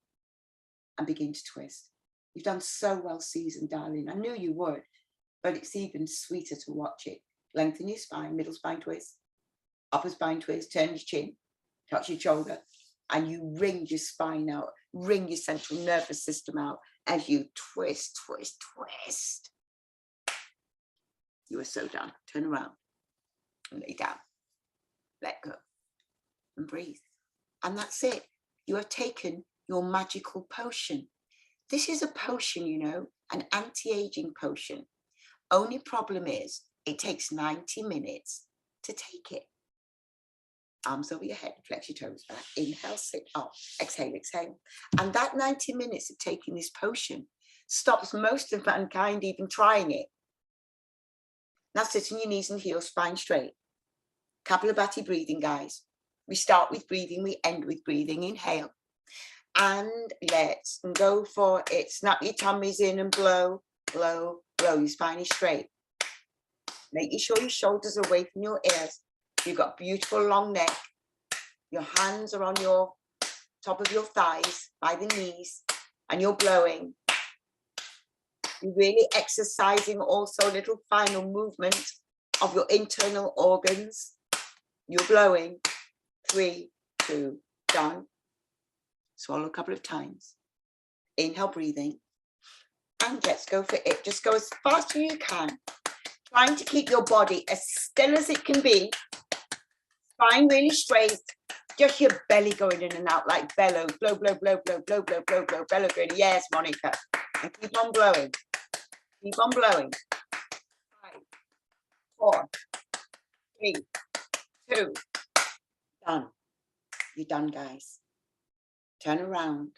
And begin to twist. You've done so well, Season, darling. I knew you would, but it's even sweeter to watch it. Lengthen your spine, middle spine twist, upper spine twist, turn your chin, touch your shoulder, and you wring your spine out, wring your central nervous system out as you twist, twist, twist. You are so done. Turn around and lay down. Let go and breathe. And that's it. You have taken your magical potion. This is a potion, you know, an anti-aging potion. Only problem is it takes 90 minutes to take it. Arms over your head, flex your toes back. Inhale, sit up. Exhale, exhale. And that 90 minutes of taking this potion stops most of mankind even trying it. Now sit on your knees and heels, spine straight. Kapalabhati breathing, guys. We start with breathing, we end with breathing. Inhale. And let's go for it. Snap your tummies in and blow, blow, blow. Your spine is straight. Making sure your shoulders are away from your ears. You've got a beautiful long neck. Your hands are on your top of your thighs by the knees, and you're blowing. You're really exercising also a little final movement of your internal organs. You're blowing. 3, 2, done. Swallow a couple of times. Inhale, breathing. And let's go for it. Just go as fast as you can. Trying to keep your body as still as it can be. Spine really straight. Just your belly going in and out like bellows. Blow, blow, blow, blow, blow, blow, blow, blow. Bellow going. Yes, Monica. And keep on blowing. Keep on blowing. 5, 4, 3, 2. Done. You're done, guys. Turn around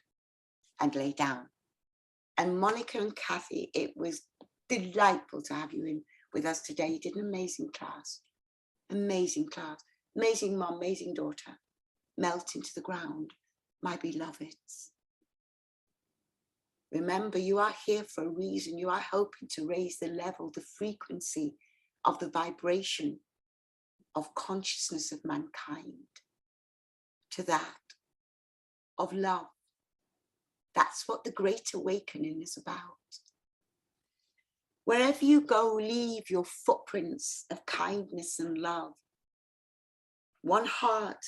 and lay down. And Monica and Kathy, it was delightful to have you in with us today. You did an amazing class. Amazing class. Amazing mom, amazing daughter. Melt into the ground, my beloveds. Remember, you are here for a reason. You are hoping to raise the level, the frequency of the vibration of consciousness of mankind to that of love. That's what the Great Awakening is about. Wherever you go, leave your footprints of kindness and love. One heart,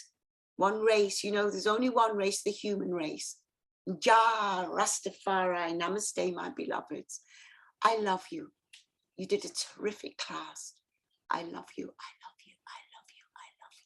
one race. You know, there's only one race, the human race. Ja, Rastafari, namaste, my beloveds. I love you. You did a terrific class. I love you. I love you.